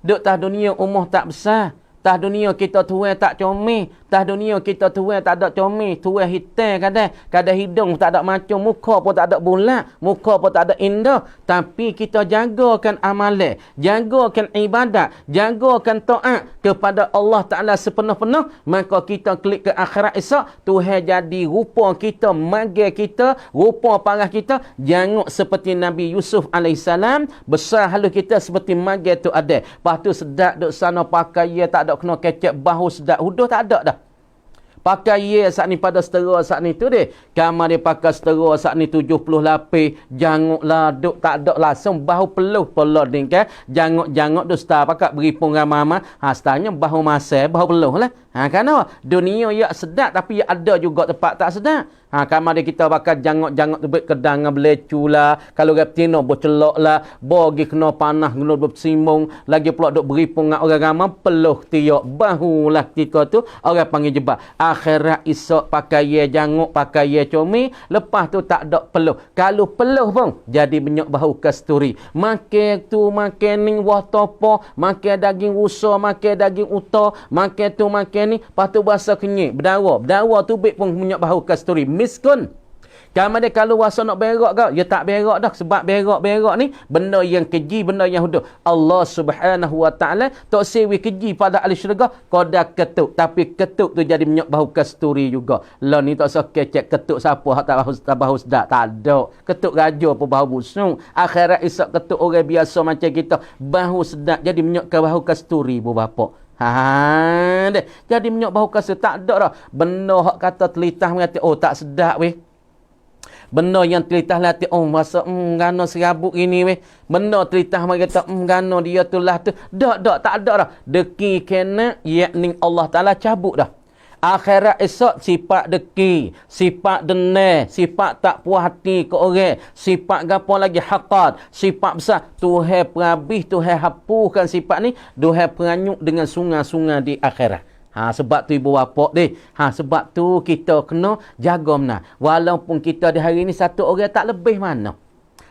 Duk tah dunia umur tak besar. Tah dunia kita tuai tak comel. Tah dunia kita tuai tak ada comel. Tuai hitam kadang. Kadang hidung tak ada macam. Muka pun tak ada bulat. Muka pun tak ada indah. Tapi kita jagakan amalan. Jagakan ibadat. Jagakan taat kepada Allah Ta'ala sepenuh-penuh. Maka kita klik ke akhirat esok. Tuhan jadi rupa kita. Magil kita. Rupa parah kita. Janguk seperti Nabi Yusuf AS. Besar halus kita seperti magil tu ada. Lepas tu sedap duk sana pakai ia tak ada kena kecap bahu sedap huduh tak ada dah. Pakai ye saat ni pada setera saat ni tu deh. Kamar dia pakai setera saat ni 70 lapis. Janguk lah duk tak ada langsung bahu peluh peluh ni kan. Janguk tu star pakai beri pun ramai-ramai. Starnya bahu masa bahu peluh lah. Kerana dunia ya sedap tapi ya ada juga tempat tak sedap. Kamar dia kita bakal jangok-jangok tu kedang dengan belecu lah. Kalau reptino bercelok lah. Bagi kena panah, kena bersimung. Lagi pula duk beri pun dengan orang ramai. Peluh tiok. Bahulah kita tu. Orang panggil jebak. Akhirat esok pakai ye jangok, pakai ye comel. Lepas tu tak ada peluh. Kalau peluh pun jadi minyak bahu kasturi. Makan tu, makan ni wah topo. Makan daging rusa, makan daging uta. Makan tu, makan ni. Lepas tu berasa kenyik. Berdarah. Berdarah tu bik pun minyak bahu kasturi. Miskun. Kamar dia kalau rasa nak berak ke, dia tak berak dah. Sebab berak-berak ni, benda yang keji, benda yang huduh. Allah Subhanahu Wa Ta'ala tak sewi keji pada ahli syurga, kodak ketuk. Tapi ketuk tu jadi minyak bahu kasturi juga. Lah ni tak usah kecek ketuk siapa, tak bahu sedap. Tak ada. Ketuk raja pun bahu busung. Akhirat esok ketuk orang biasa macam kita, bahu sedap jadi minyak bahu kasturi, bu bapa. Jadi minyak bahu kasturi tak ada dah. Benda hak kata telitah mengatakan, oh tak sedap weh. Benda yang telitah latih, oh masa gana serabut ini weh. Benda telitah mengata, gana dia tu lah tu. Tak ada dah. Deki kena, yakni Allah Ta'ala cabut dah. Akhirat esok sifat deki, sifat denai, sifat tak puas hati ke orang, sifat gapo lagi haqad, sifat besar. Tuhan perhabis, Tuhan hapuskan sifat ni, Tuhan peranyuk dengan sungai-sungai di akhirat. Sebab tu ibu bapa deh. Sebab tu kita kena jaga mana. Walaupun kita di hari ni satu orang tak lebih mana.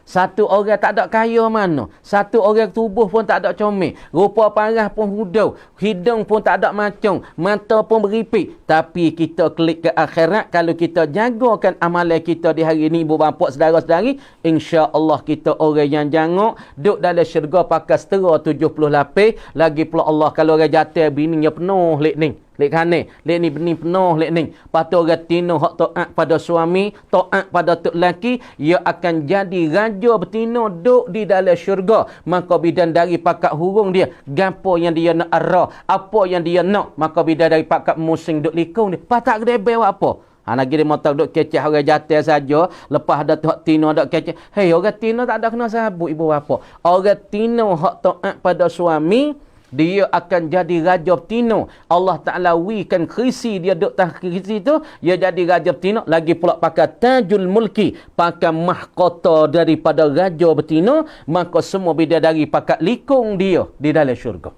Satu orang tak ada kaya mana. Satu orang tubuh pun tak ada comel. Rupa parah pun hudau. Hidung pun tak ada macam. Mata pun beripik. Tapi kita klik ke akhirat. Kalau kita jagakan amalan kita di hari ini, ibu bapa saudara-saudari, insya-Allah kita orang yang jangok. Duduk dalam syurga pakai setera 70 lapis. Lagi pula Allah kalau orang jatuh bininya penuh lek ni. Lek kane, lek ni benih penuh lek ni. Patu orang tino hak taat pada suami, taat pada tok laki, ia akan jadi raja betina duk di dalam syurga. Maka bidadari pakat hurung dia, gapo yang dia nak arah, apa yang dia nak, maka bidadari pakat musing duk likung dia. Patak gedebe apa? Lagi dia motor duk kecek orang jatuh saja. Lepas ada hak tino duk kecek. Hei, orang tino tak ada kena sabut ibu bapa. Orang tino hak taat pada suami, dia akan jadi raja betina. Allah Ta'ala wikan krisi dia duduk tak krisi tu, dia jadi raja betina. Lagi pula pakai tajul mulki, pakai mahkota daripada raja betina. Maka semua bidadari pakai likung dia di dalam syurga.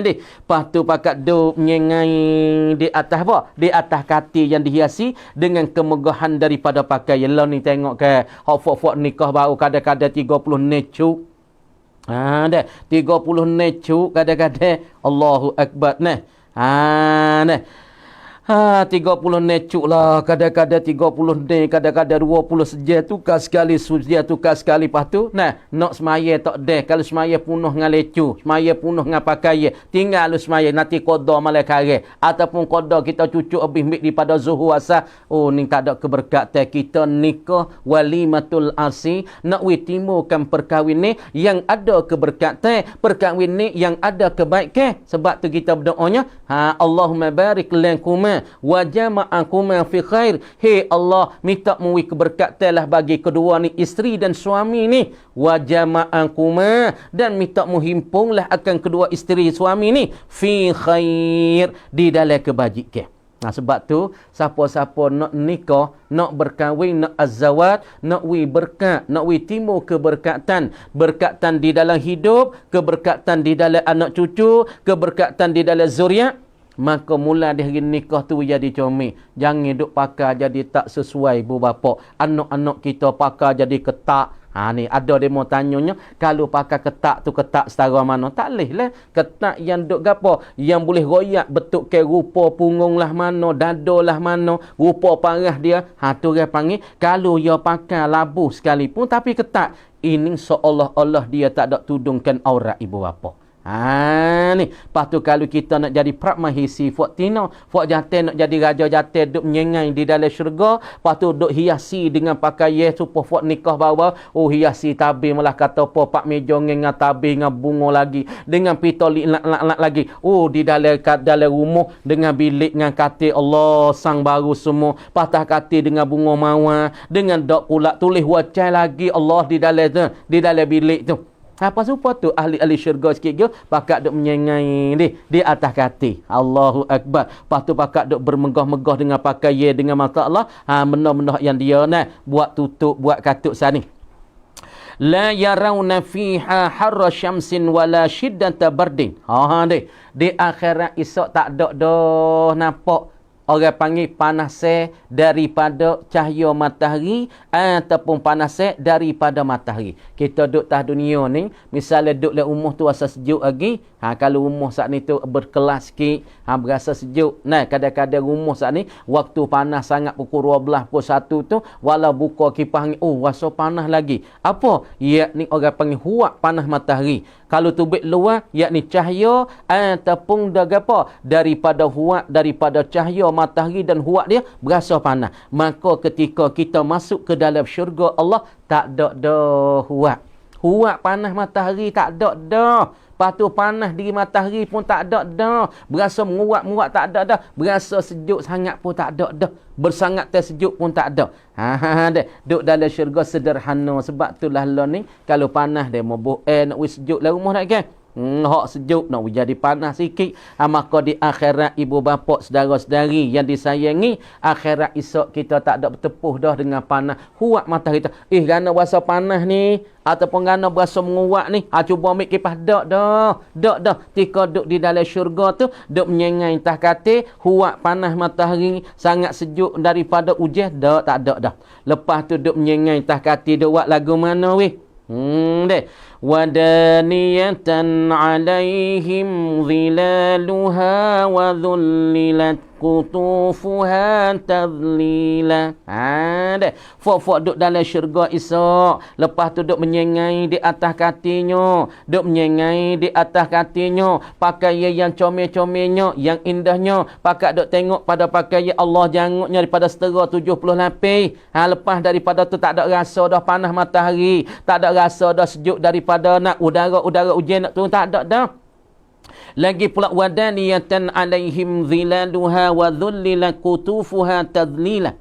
Lepas tu pakai duk menyengai di atas apa? Di atas kati yang dihiasi dengan kemegahan daripada pakaian. Lah ni tengok ke hak-hak nikah baru kadang-kadang 30 necuk. Dah 30 necuk kadang-kadang. Allahu Akbar nah. 30 necuk lah. Kadang-kadang 30 ne, kadang-kadang 20 sejak tukar sekali, sejak tukar sekali. Lepas tu, nak semaya tak deh. Kalau semaya penuh dengan lecu, semaya penuh dengan pakaian, tinggal lu semaya, nanti kodoh malah kare. Ataupun kodoh kita cucuk lebih mik daripada zuhur asar. Oh, ni tak ada keberkatan. Kita nikah walimatul arsi, nak timurkan perkahwin ni yang ada keberkatan, perkahwin ni yang ada kebaikan. Sebab tu kita berdoanya, Allahumma barik lakuma wa jama'akuma fi khair. Hey Allah, minta muwi keberkatan lah bagi kedua ni isteri dan suami ni. Wa jama'akuma, dan minta menghimpunglah akan kedua isteri suami ni fi khair, di dalam kebajikan. Nah, sebab tu siapa-siapa nak nikah, nak berkahwin, nak azawat, nak wi berkat, nak wi timbul keberkatan, berkatan di dalam hidup, keberkatan di dalam anak cucu, keberkatan di dalam zuriat, maka mula di hari nikah tu jadi comel. Jangan duk pakai jadi tak sesuai bu bapa. Anak-anak kita pakai jadi ketak. Ni ada demo tanyanya, kalau pakai ketak tu ketak setara mana? Tak leh lah. Ketak yang duk gapo? Yang boleh royak bentuk ke rupa punggung lah mana, dada lah mana, rupa parah dia. Tu orang panggil, kalau dia pakai labuh sekalipun tapi ketak, ini seolah-olah dia tak ada tudungkan aurat ibu bapa. Ni. Lepas tu kalau kita nak jadi pramahisi, fuak tina, fuak jantan nak jadi raja jantan duk menyengai di dalam syurga, lepas tu duk hiasi dengan pakaian supaya fuak nikah bawa, hiasi tabir malah kata apa, pak meja dengan tabir dengan bunga lagi, dengan pitoli lak lagi. Di dalam rumah dengan bilik dengan katil Allah sang baru semua, patah katil dengan bunga mawar, dengan dok pula tulis wajah lagi Allah di dalam bilik tu. Apa supaya tu ahli-ahli syurga sikit ke pakat duk menyengai di atas katil. Allahu akbar. Lepas tu pakat duk bermegah-megah dengan pakaian dengan mata Allah. Benda-benda yang dia buat tutup, buat katuk sani. La yarawna fiha harra syamsin wala shiddata bardin. Di akhirat esok tak ada dah nampak orang panggil panasnya daripada cahaya matahari ataupun panasnya daripada matahari. Kita duduk atas dunia ni, misalnya duduk dalam rumah tu rasa sejuk lagi. Kalau rumah saat ni tu berkelas sikit, berasa sejuk. Kadang-kadang rumah saat ni waktu panas sangat pukul 12, pukul 1 tu, walau buka kipas angin, rasa panas lagi. Apa? Yakni orang panggil huak panas matahari. Kalau tubik luar, yakni cahaya ataupun daripada huak, daripada cahaya matahari dan huak dia berasa panas. Maka ketika kita masuk ke dalam syurga Allah, tak ada dah huak. Huak panas matahari tak ada dah. Lepas tu panas di matahari pun tak ada dah. Berasa menguap-menguap tak ada dah. Berasa sejuk sangat pun tak ada dah. Bersangat tersejuk pun tak ada. Duduk dalam syurga sederhana. Sebab itulah lo ni, kalau panas dia mau nak sejuk dalam rumah nak kan? Hak sejuk nak jadi panas sikit. Maka di akhirat ibu bapa saudara-saudari yang disayangi, akhirat esok kita tak ada bertepuh dah dengan panas huak matahari tu. Kerana berasa panas ni ataupun kerana berasa menguat ni, cuba ambil kipas dak dah. Tika duduk di dalam syurga tu, duduk menyengai entah kata huak panas matahari sangat sejuk daripada hujan, tak ada dah. Lepas tu duduk menyengai entah kata duk buat lagu mana weh? Wadaniyatan alaihim zilaluha wa dhullilat qutufuha tadlila. Fok-fok duduk dalam syurga esok. Lepas tu duduk menyengai di atas katilnya. Duduk menyengai di atas katilnya. Pakaian yang comel-comelnya, yang indahnya. Pakat duduk tengok pada pakaian Allah janguknya daripada setera 70 lapis. Lepas daripada tu tak ada rasa dah panas matahari. Tak ada rasa dah sejuk daripada nak udara hujan nak turun. Tak ada dah. Lagi pula wadaniyatan alaihim zilaluha wa dhullilat qutufuha tadlila.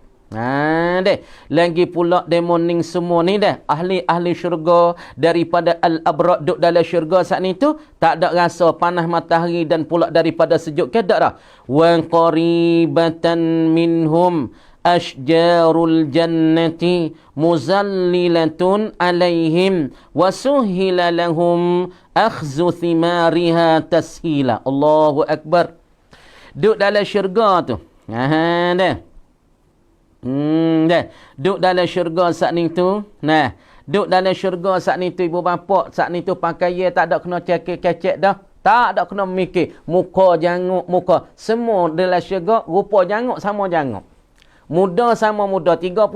Lagi pula demoning semua ni dah ahli-ahli syurga daripada al-abrar duduk dalam syurga saat ni tu tak ada rasa panas matahari dan pula daripada sejuk ke tak dah. Wa qaribatan minhum ashjarul jannati muzallilatun alaihim wasuhila lahum akhzu thimariha tashila. Allahu akbar. Duduk dalam syurga tu. Duduk dalam syurga saat ni tu. Duduk dalam syurga saat ni tu ibu bapa, saat ni tu pakaian tak ada kena cekek-cekek dah. Tak ada kena mikir muka janguk muka. Semua dalam syurga rupa janguk sama janguk. Muda sama muda, 30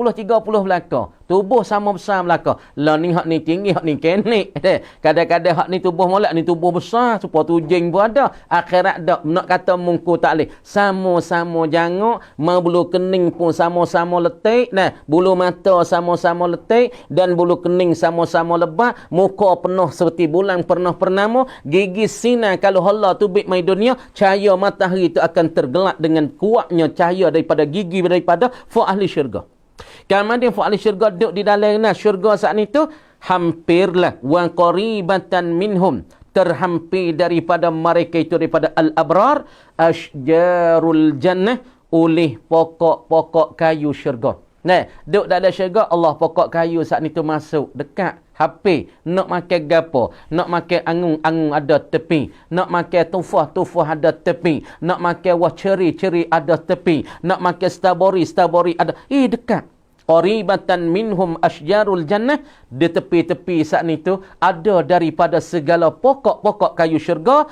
belakang. Tubuh sama besar belaka. Lah ni hak ni tinggi, hak ni kenik. Kadang-kadang hak ni tubuh molek, ni tubuh besar. Supaya tujing pun ada. Akhirat tak. Nak kata mungku tak boleh. Sama-sama jangok. Mau bulu kening pun sama-sama letik. Nah, bulu mata sama-sama letik. Dan bulu kening sama-sama lebat. Muka penuh seperti bulan pernah pernama. Gigi sinar kalau Allah tubik mai dunia. Cahaya matahari itu akan tergelak dengan kuatnya cahaya daripada gigi daripada ahli syurga. Kemudian ahli syurga duduk di dalam syurga saat itu hampirlah wa qaribatan minhum, terhampir daripada mereka itu daripada al-abrar asjarul jannah, oleh pokok-pokok kayu syurga. Nah, duduk dalam syurga Allah pokok kayu saat itu masuk dekat HP, nak makan gapo, nak makan angung-angung ada tepi, nak makan tufah-tufah ada tepi, nak makan wah ceri-ceri ada tepi, nak makan strawberry ada. Dekat. Qaribatan minhum asjarul jannah, di tepi-tepi saat itu ada daripada segala pokok-pokok kayu syurga,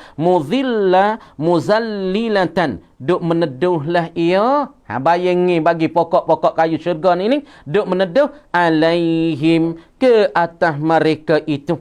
muzallilatan, duk meneduhlah ia. Bayangi bagi pokok-pokok kayu syurga ni duk meneduh alaihim, ke atas mereka itu.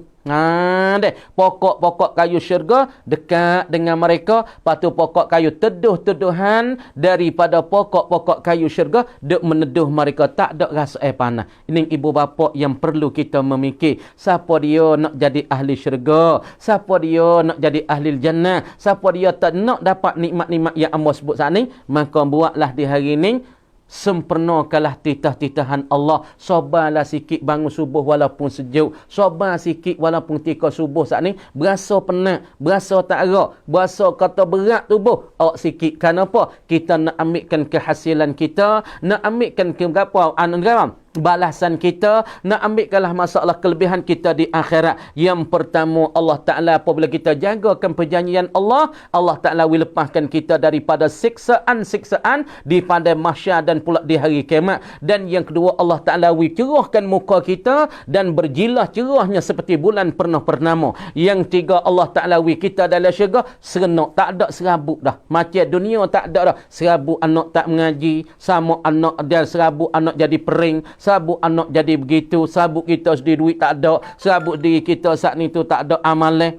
Pokok-pokok kayu syurga dekat dengan mereka. Patu pokok kayu teduh-teduhan daripada pokok-pokok kayu syurga duk meneduh mereka, tak ada rasa panas. Ini ibu bapa yang perlu kita memikir. Siapa dia nak jadi ahli syurga? Siapa dia nak jadi ahli jannah? Siapa dia tak nak dapat nikmat-nikmat yang Allah sebut saat ni? Maka buatlah di hari ini, sempurnakanlah titah-titahan Allah. Sabarlah sikit bangun subuh walaupun sejuk. Sabar sikit walaupun ketika subuh saat ni berasa penat, berasa tak erak, berasa kata berat tubuh. Awak sikit. Kenapa? Kita nak ambilkan kehasilan kita, nak ambilkan balasan kita, nak ambilkanlah masalah kelebihan kita di akhirat. Yang pertama, Allah Ta'ala apabila kita jagakan perjanjian Allah, Allah Ta'ala will lepaskan kita daripada siksaan-siksaan di pada mahsyar dan pula di hari kiamat. Dan yang kedua, Allah Ta'ala will cerahkan muka kita dan berjilah cerahnya seperti bulan pernah purnama. Yang tiga, Allah Ta'ala will kita dalam syurga serenok, tak ada serabut dah. Macam dunia tak ada dah. Serabut anak tak mengaji, sama anak dia serabut anak jadi pering, sabuk anak jadi begitu, sabuk kita sendiri duit tak ada, sabuk diri kita saat ni tu tak ada amalan.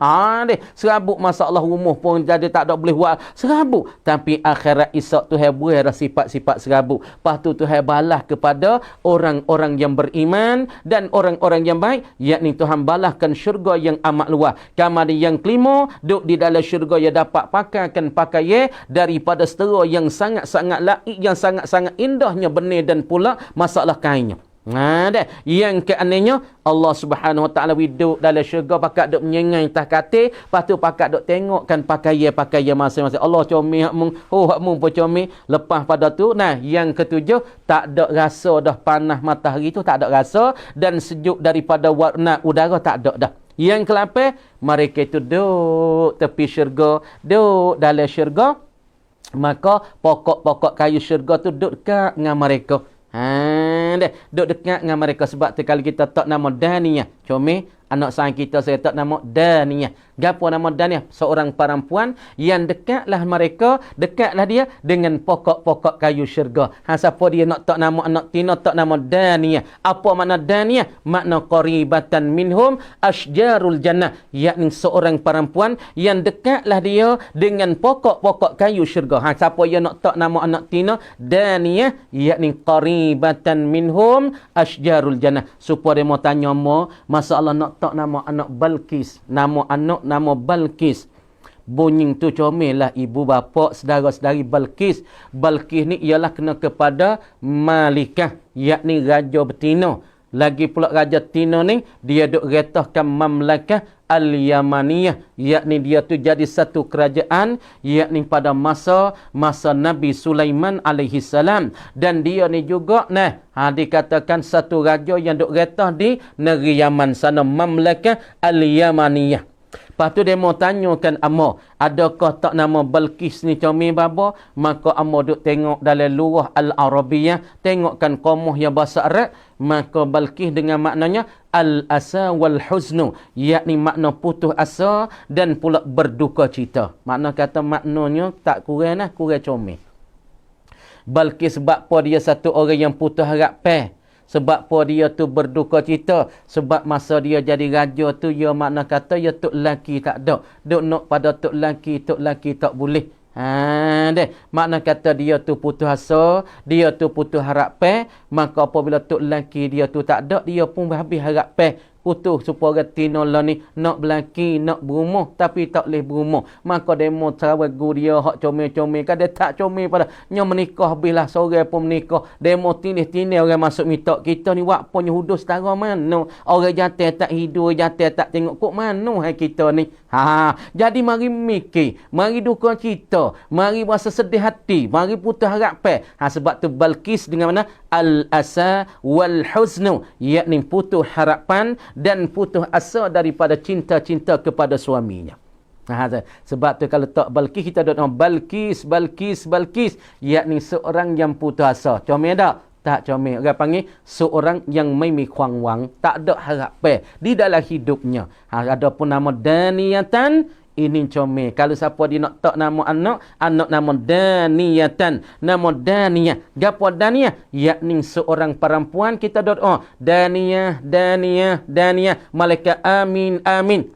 Serabuk masalah rumah pun jadi tak ada boleh buat serabuk. Tapi akhirat esok Tuhan buat sifat-sifat serabuk. Lepas tu Tuhan balas kepada orang-orang yang beriman dan orang-orang yang baik, yakni Tuhan balaskan syurga yang amat luas. Kemudian yang kelima, duduk di dalam syurga ia dapat pakaikan pakaian daripada setera yang sangat-sangat laik, yang sangat-sangat indahnya benih dan pula masalah kainnya. Yang keenamnya, Allah Subhanahu Wa Taala duduk dalam syurga pakat duk menyengai atas katil, lepas tu pakat duk tengokkan pakaian-pakaian masing-masing. Allah comel hakmu, hakmu pun comel. Lepas pada tu, yang ketujuh, tak ada rasa dah panas matahari tu, tak ada rasa, dan sejuk daripada warna udara tak ada dah. Yang ke-8, mereka itu duduk tepi syurga, duduk dalam syurga, maka pokok-pokok kayu syurga tu duduk dekat dengan mereka. Duduk dekat dengan mereka. Sebab tu kalau kita tak nama Daniyah, comel anak sayang kita, saya tak nama Daniyah. Gapo nama Daniyah? Seorang perempuan yang dekatlah mereka, dekatlah dia dengan pokok-pokok kayu syurga. Siapa dia nak tak nama anak tina, tak nama Daniyah. Apa makna Daniyah? Makna qaribatan minhum asjarul jannah, yakni seorang perempuan yang dekatlah dia dengan pokok-pokok kayu syurga. Siapa dia nak tak nama anak tina, Daniyah, yakni qaribatan minhum asjarul jannah. Supaya dia mau tanya masalah nak tak nama anak Balkis, nama Balkis. Bunyi tu comel lah ibu bapa saudara-saudari Balkis. Balkis ni ialah kena kepada Malikah, yakni raja betina. Lagi pula raja betina ni dia duk retahkan mamlakah Al-Yamaniyah, yakni dia tu jadi satu kerajaan, yakni pada masa Nabi Sulaiman alaihi salam. Dan dia ni juga dikatakan satu raja yang duk retah di negeri Yaman sana, mamlakah Al-Yamaniyah. Lepas tu dia mau tanyakan Amor, adakah tak nama Balkis ni comel baba? Maka Amor duk tengok dalam lurah Al-Arabiyah, tengokkan qamuh yang bahasa Arab. Maka Balkis dengan maknanya al-asa wal huznu, yakni makna putus asa dan pula berduka cita. Makna kata maknanya tak kurang kurang comel. Balkis sebab apa dia satu orang yang putus harap Sebab apa dia tu berduka cita? Sebab masa dia jadi raja tu, ya makna kata ya tok laki tak ada. Duk nak pada tok laki tak boleh. Deh. Makna kata dia tu putus asa, dia tu putus harapan, maka apabila tok laki dia tu tak ada, dia pun habis harapan. Putus supaya tino lah ni nak berlaki, nak berumah tapi tak boleh berumah. Maka demo terawagu dia hak comel-comel kan dia tak comel pada nya menikah habislah seorang pun menikah. Demo tinis-tinis orang masuk minta kita ni buat punya hudu setara mana. Orang jantan tak hidup, jantan tak tengok kok mana hai kita ni. Jadi mari mikir, mari duka cita, mari rasa sedih hati, mari putus harapan. Sebab tu Balqis dengan mana al-asa wal huznu, yakni putus harapan dan putus asa daripada cinta-cinta kepada suaminya. Sebab tu kalau tak Balqis, kita duduk nama Balqis, yakni seorang yang putus asa. Comel tak? Tak comel. Orang panggil seorang yang mai kuang wang, tak ada harapan di dalam hidupnya. Adapun nama Daniyatan, ini comel. Kalau siapa dia nak tak nama anak nama Daniyatan. Nama Daniyah. Gapo Daniyah? Yakni seorang perempuan kita doa. Daniyah. Malaikat amin.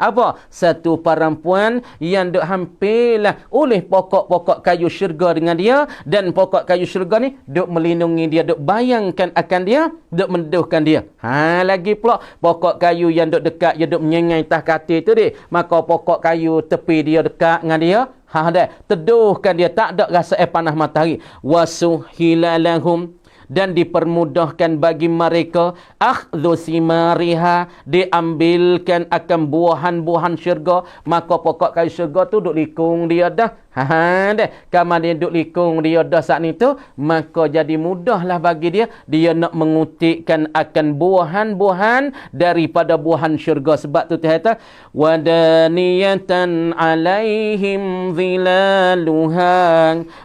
Apa? Satu perempuan yang duk hampirlah oleh pokok-pokok kayu syurga dengan dia. Dan pokok kayu syurga ni duk melindungi dia, duk bayangkan akan dia, duk menduhkan dia. Lagi pula pokok kayu yang duk dekat, dia duk menyengai tah katil tu dia. Maka pokok kayu tepi dia dekat dengan dia, teduhkan dia, tak ada rasa panas matahari. Wasuhilalahum, dan dipermudahkan bagi mereka akhdhu simariha, diambilkan akan buahan-buahan syurga. Maka pokok kayu syurga tu duk likung dia dah. Kamar dia duk likung dia dah saat ni tu, maka jadi mudahlah bagi dia nak mengutikkan akan buahan-buahan daripada buahan syurga. Sebab tu kata wadaniyatan alaihim zilaluha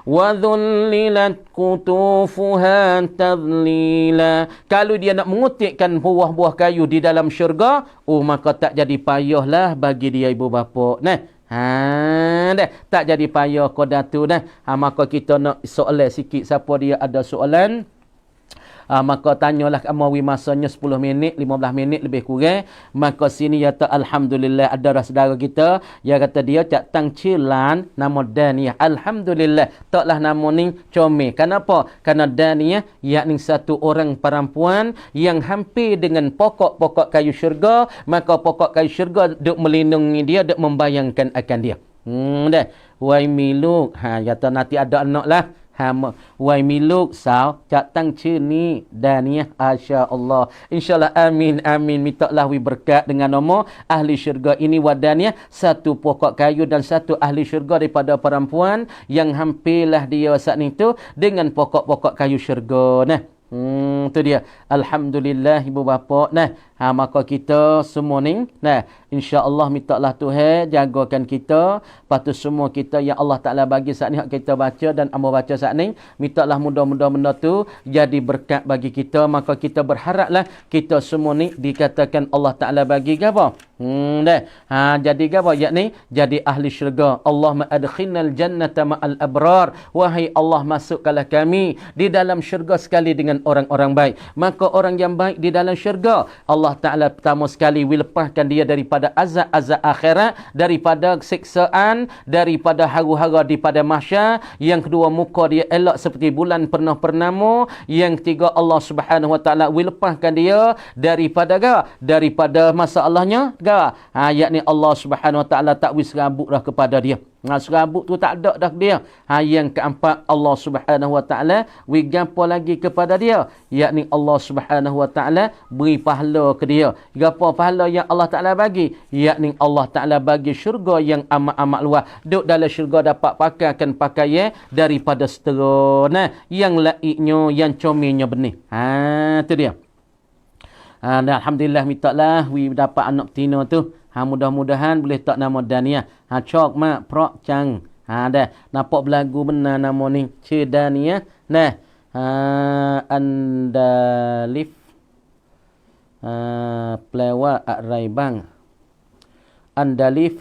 wa dhullilat kutufuha tadlila. Kalau dia nak mengutikkan buah-buah kayu di dalam syurga, maka tak jadi payahlah bagi dia ibu bapa. Tak jadi payah kodatu dah. Maka kita nak soalan sikit, siapa dia ada soalan, maka tanyalah amawi masanya 10 minit 15 minit lebih kurang. Maka sini ya ta alhamdulillah ada saudara kita yang kata dia cak tang cilan nama Daniyah. Alhamdulillah taklah nama ni comel. Kenapa? Karena Daniyah yakni satu orang perempuan yang hampir dengan pokok-pokok kayu syurga. Maka pokok kayu syurga duk melindungi dia, duk membayangkan akan dia. Wai miluk kata nanti ada anak lah. Wai miluk sao cak tang ni Daniyah, insya-Allah. Insyaallah amin. Mintalah wi berkat dengan nama ahli syurga ini Wadaniyah, satu pokok kayu dan satu ahli syurga daripada perempuan yang hampirlah dia saat itu dengan pokok-pokok kayu syurga. Tu dia. Alhamdulillah ibu bapa. Maka kita semua ni insya-Allah mintalah Tuhan jagakan kita. Lepas tu semua kita yang Allah Taala bagi saat ni hak kita baca dan amba baca saat ni, mintalah mudah-mudahan benda tu jadi berkat bagi kita. Maka kita berharaplah kita semua ni dikatakan Allah Taala bagi apa? Jadi apa? Yakni jadi ahli syurga. Allahumma adkhilnal jannata ma'al abrar. Wahai Allah, masukkanlah kami di dalam syurga sekali dengan orang-orang baik. Maka orang yang baik di dalam syurga, Allah Ta'ala pertama sekali lepaskan dia daripada azab-azab akhirat, daripada siksaan, daripada haru-hara daripada mahsyar. Yang kedua, muka dia elok seperti bulan purnama. Yang ketiga, Allah Subhanahu Wa Ta'ala lepaskan dia daripada masalahnya. Yakni Allah Subhanahu Wa Ta'ala tak serabut dah kepada dia. Serabut tu tak ada dah dia. Yang keempat, Allah Subhanahu Wa Ta'ala gapo lagi kepada dia, yakni Allah Subhanahu Wa Ta'ala beri pahala ke dia. Gapo pahala yang Allah Ta'ala bagi? Yakni Allah Ta'ala bagi syurga yang amat-amat luas. Duk dalam syurga dapat pakaikan pakaian daripada setera yang laiknya, yang comelnya benih. Tu dia. Alhamdulillah mintalah wi dapat anak betina tu. Mudah-mudahan boleh tak nama Daniyah. Cok mak prok cang. Dah nampak belagu benar nama ni. Daniyah. Andalif. Plewa akrai bang. Andalif.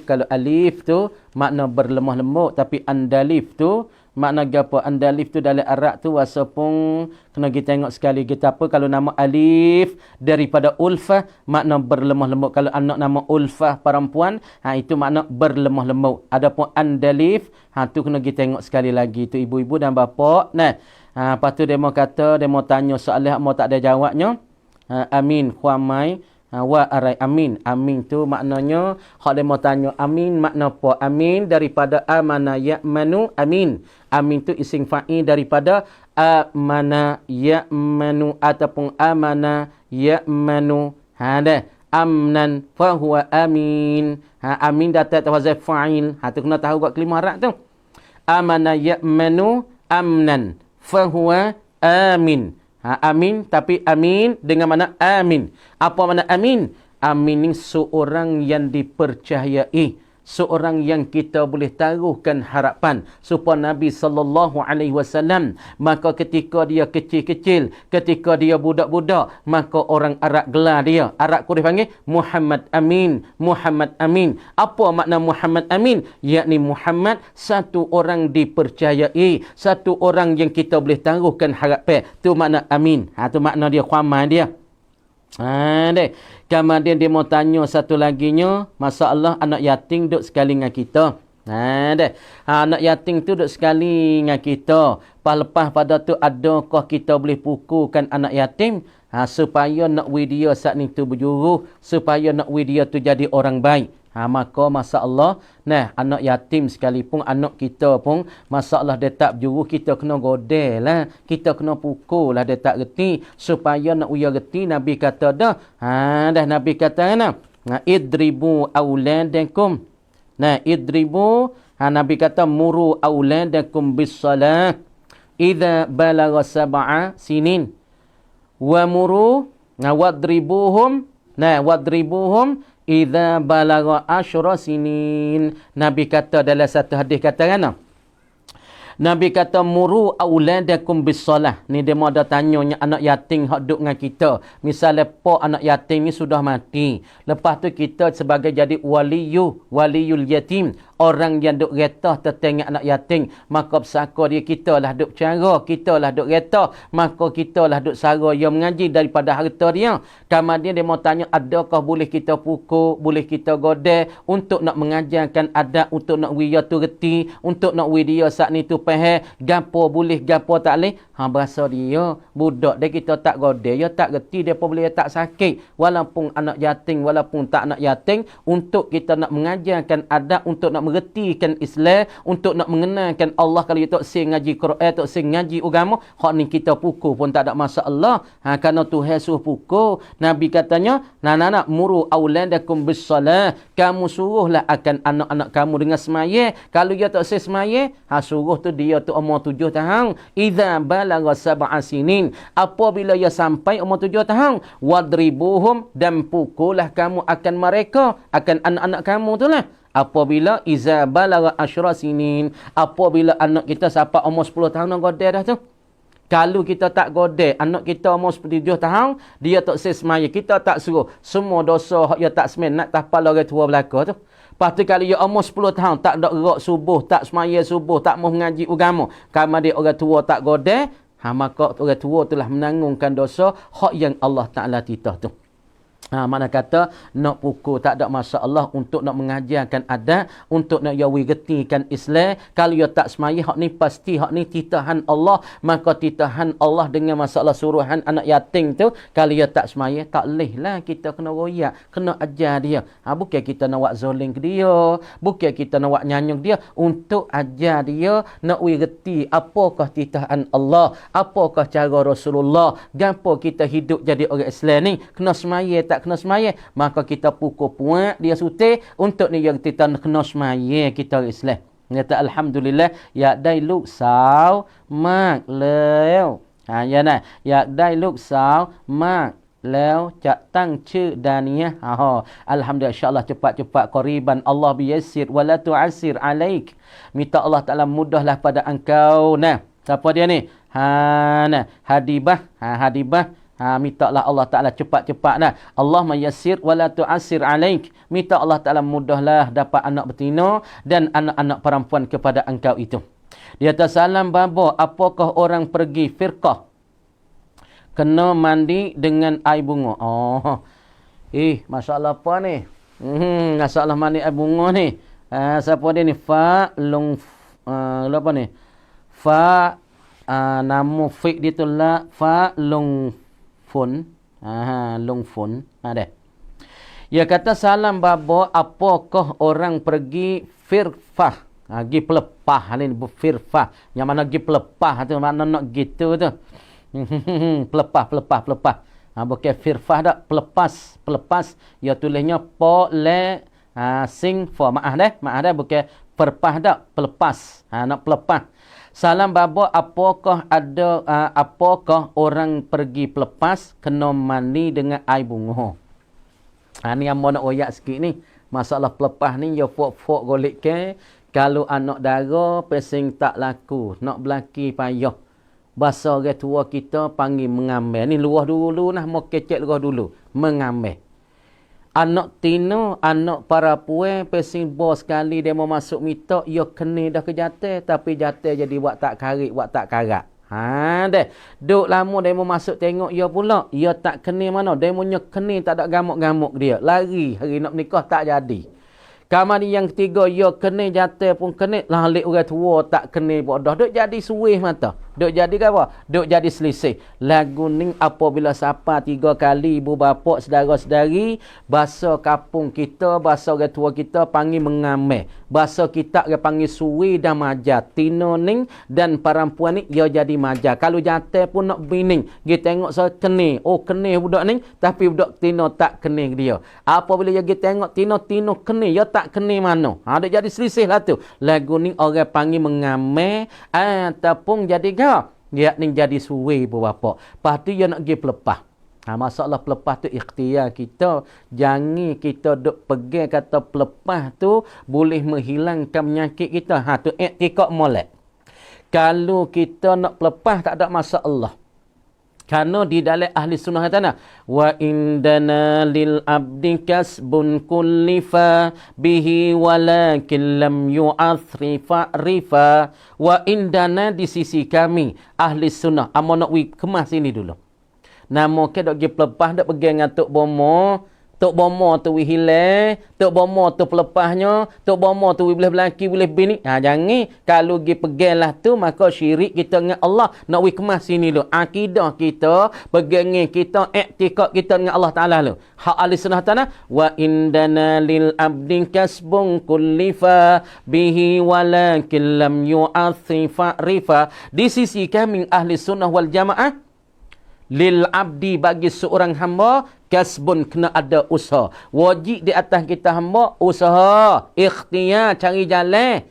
Kalau alif tu makna berlemah lembut, tapi andalif tu Makna gapo? Andalif tu dalam Arab tu wasa pun kena kita tengok sekali kita apa kalau nama alif daripada ulfah makna berlemah lembut. Kalau anak nama ulfah perempuan, itu makna berlemah lembut. Adapun andalif, tu kena kita tengok sekali lagi tu ibu-ibu dan bapa. Nah, lepas tu demo kata, demo tanya soalan mau tak ada jawabnya. Amin khuamai wa arai amin. Amin tu maknanya hak demo tanya amin makna apa? Amin daripada amana ya'manu amin. Amin tu isim fa'il daripada amana ya'manu ataupun amana ya'manu. Dah. Amnan fahuwa amin. Amin datang wazif fa'il. Tu kena tahu buat kalimah Arab tu. Amana ya'manu amnan fahuwa amin. Amin tapi amin dengan mana amin. Apa makna amin? Amin ni seorang yang dipercayai, seorang yang kita boleh taruhkan harapan. Supaya Nabi SAW, maka ketika dia kecil-kecil, ketika dia budak-budak, maka orang Arab gelar dia. Arab Quraisy panggil Muhammad Amin. Muhammad Amin. Apa makna Muhammad Amin? Yakni Muhammad satu orang dipercayai, satu orang yang kita boleh taruhkan harapan. Tu makna Amin. Tu makna dia, khaman dia. Deh. Kemudian dia mau tanya satu laginya, masalah anak yatim duduk sekali dengan kita. Deh. Anak yatim tu duduk sekali dengan kita. Lepas pada tu adakah kita boleh pukulkan anak yatim? Supaya nak dia saat ni tu berjuruh, supaya nak dia tu jadi orang baik. Maka masalah, anak yatim sekalipun, anak kita pun, masalah dia tak berjuruh, kita kena godel lah. Kita kena pukul lah, dia tak reti. Supaya nak dia reti, Nabi kata dah. Dah Nabi kata kan? Idribu awladakum. Idribu, Nabi kata muru awladakum bis-salah idza balagha sab'a sinin. Wa muru wadribuhum idza balagha asyra sinin. Nabi kata dalam satu hadis kata kan? Nabi kata muru auladakum bis-salah. Ni dia mau ada tanyanya anak yatim hak duduk dengan kita. Misalnya pak anak yatim ni sudah mati. Lepas tu kita sebagai jadi waliyul yatim, orang yang duk retah tetangga anak yatim, maka bersaka dia kita lah duk cara, kita lah duk retah, maka kita lah duk sara yang mengaji daripada harta dia. Kemudian dia mau tanya adakah boleh kita pukul, boleh kita godeh untuk nak mengajarkan adab, untuk nak dia tu reti, untuk nak dia saat ni tu faham gapo boleh gapo tak boleh. Bahasa dia budak dia kita tak godeh, dia tak reti, dia pun boleh tak sakit. Walaupun anak yatim, walaupun tak anak yatim, untuk kita nak mengajarkan adab, untuk nak mengertikan Islam, untuk nak mengenalkan Allah. Kalau kita sing ngaji Quran, tak sing ngaji agama, hak ni kita pukul pun tak ada masalah. Kerana Tuhan suruh pukul. Nabi katanya, nak muru auladakum bis-salah. Kamu suruhlah akan anak-anak kamu dengan semaya. Kalau dia tak semaya, suruh tu dia tu umur 7 tahun. Idza balagha sab'a sinin. Apabila ia sampai umur 7 tahun, wadribuhum, dan pukullah kamu akan mereka, akan anak-anak kamu tu lah. Apabila iza balagha asyra sinin, apabila anak kita sampai umur 10 tahun nak godeh dah tu. Kalau kita tak godeh, anak kita umur 7 tahun, dia tak semaya, kita tak suruh, semua dosa dia tak semen nak tapal orang tua belaka tu. Lepas tu kalau dia umur 10 tahun tak ada gerak subuh, tak semaya subuh, tak mau mengaji agama, kemudian orang tua tak godeh, maka orang tua telah menanggungkan dosa hak yang Allah Taala titah tu. Mana kata nak pukul tak ada masalah, untuk nak mengajarkan adab, untuk nak yawi getikan Islam. Kalau dia tak semaya, hak ni pasti hak ni titahan Allah, maka titahan Allah dengan masalah suruhan anak yatim tu. Kalau dia tak semaya, tak leh lah kita kena royak, kena ajar dia. Bukan kita nak buat zoling ke dia, bukan kita nak buat nyanyung dia, untuk ajar dia nak yawi geti apakah titahan Allah, apakah cara Rasulullah, gapo kita hidup jadi orang Islam ni. Kena semaya tak kena semaya, maka kita pukul puak dia sutih untuk ni yang kita kena semaya kita Islam. Kata alhamdulillah ya dai luk sao mak leo. Ya nah, ya dai luk sao mak leo cak tang ce daniah. Alhamdulillah, insyaallah cepat-cepat qariban Allah biyassir wala tu'assir alaik. Minta Allah Taala mudahlah pada engkau. Nah, siapa dia ni? Nah, Hadibah. Hadibah. Mintalah Allah Ta'ala cepat-cepat dah. Allahumma yassir wa la tu'assir alaik. Minta Allah Ta'ala mudahlah dapat anak betina dan anak-anak perempuan kepada engkau itu. Dia kata salam babo, apakah orang pergi firqah kena mandi dengan air bunga? Oh. Masalah apa ni? Masalah mandi air bunga ni. Siapa dia ni? Fa long apa ni? Fa nama fi'l dia tu la fa long fun. Long fun. Ada. Dia kata salam babo, apakah orang pergi firfah? Pergi pelepah ni firfah. Yang mana pergi pelepah tu makna nak gitu tu. Pelepah. Bukan firfah dak, pelepas. Ya tulisnya po le sing for. Maaf dah bukan perpah dak, pelepas. Nak pelepah. Salam babo, apakah orang pergi pelepas kena mandi dengan air bunga? Ni yang nak oyak sikit ni. Masalah pelepah ni ya fok golek ke. Kalau anak dara pesing tak laku, nak belaki payah. Bahasa orang tua kita panggil mengambil. Ni luah dulu nah, mau kecek luah dulu. Mengambil. Anak tino, anak para puan pesing bos sekali dia mau masuk mitok, ya kena dah ke jatuh, tapi jatuh jadi buat tak karik, buat tak karak. Deh. Duk lama dia mau masuk tengok ya pula. Ya tak kena mana. Dia mau kena tak ada gamuk-gamuk dia. Lari hari nak menikah tak jadi. Kamari yang ketiga, ya kena jatuh pun kena. Lalik orang tua tak kena bodoh. Duk jadi suih mata. Duk jadi apa? Duk jadi selisih. Lagu ni apabila siapa 3 kali ibu bapa saudara-saudari, bahasa kampung kita, bahasa orang tua kita panggil mengambil. Bahasa kita dia panggil suih dan majar. Tino ning dan perempuan ni dia jadi majar. Kalau jatuh pun nak bining, kita tengok saya kena. Oh kena budak ni, tapi budak tino tak kena dia. Apabila dia tengok tino kena, dia tak kena mana. Dia jadi selisih lah tu. Lagu ni orang panggil mengambil ataupun jadi dia ni jadi suwi ibu bapa. Lepas tu dia nak pergi pelepah. Masalah pelepah tu ikhtiar kita. Jangan kita duk pegang kata pelepah tu boleh menghilangkan penyakit kita. Tu iktikad molek. Kalau kita nak pelepah tak ada masalah. Karena di dalam ahli sunnah kata wa indana lil abdi kasbun kullifa bihi walakin lam yu'athrifa rifa. Wa indana di sisi kami ahli sunnah. Amo nak kemas ini dulu. Nama ke dok pergi pelepah dok pergi dengan tok bomo. Tok bomo tu hilang, tok bomo tu pelepahnya, tok bomo tu boleh belaki, boleh bini. Jangan kalau pergi peganglah tu maka syirik kita dengan Allah. Nak kemas sini lu. Akidah kita, pegangan kita, iktikad kita dengan Allah Taala lu. Hak ahli sunnah tanah wa indana lil abdi kasbun kullifa bihi walakin lam yu'athifa rifa. Di sisi kami ahli sunnah wal jamaah lil abdi bagi seorang hamba kasbun kena ada usaha. Wajib di atas kita hamba usaha, ikhtiar cari jalan.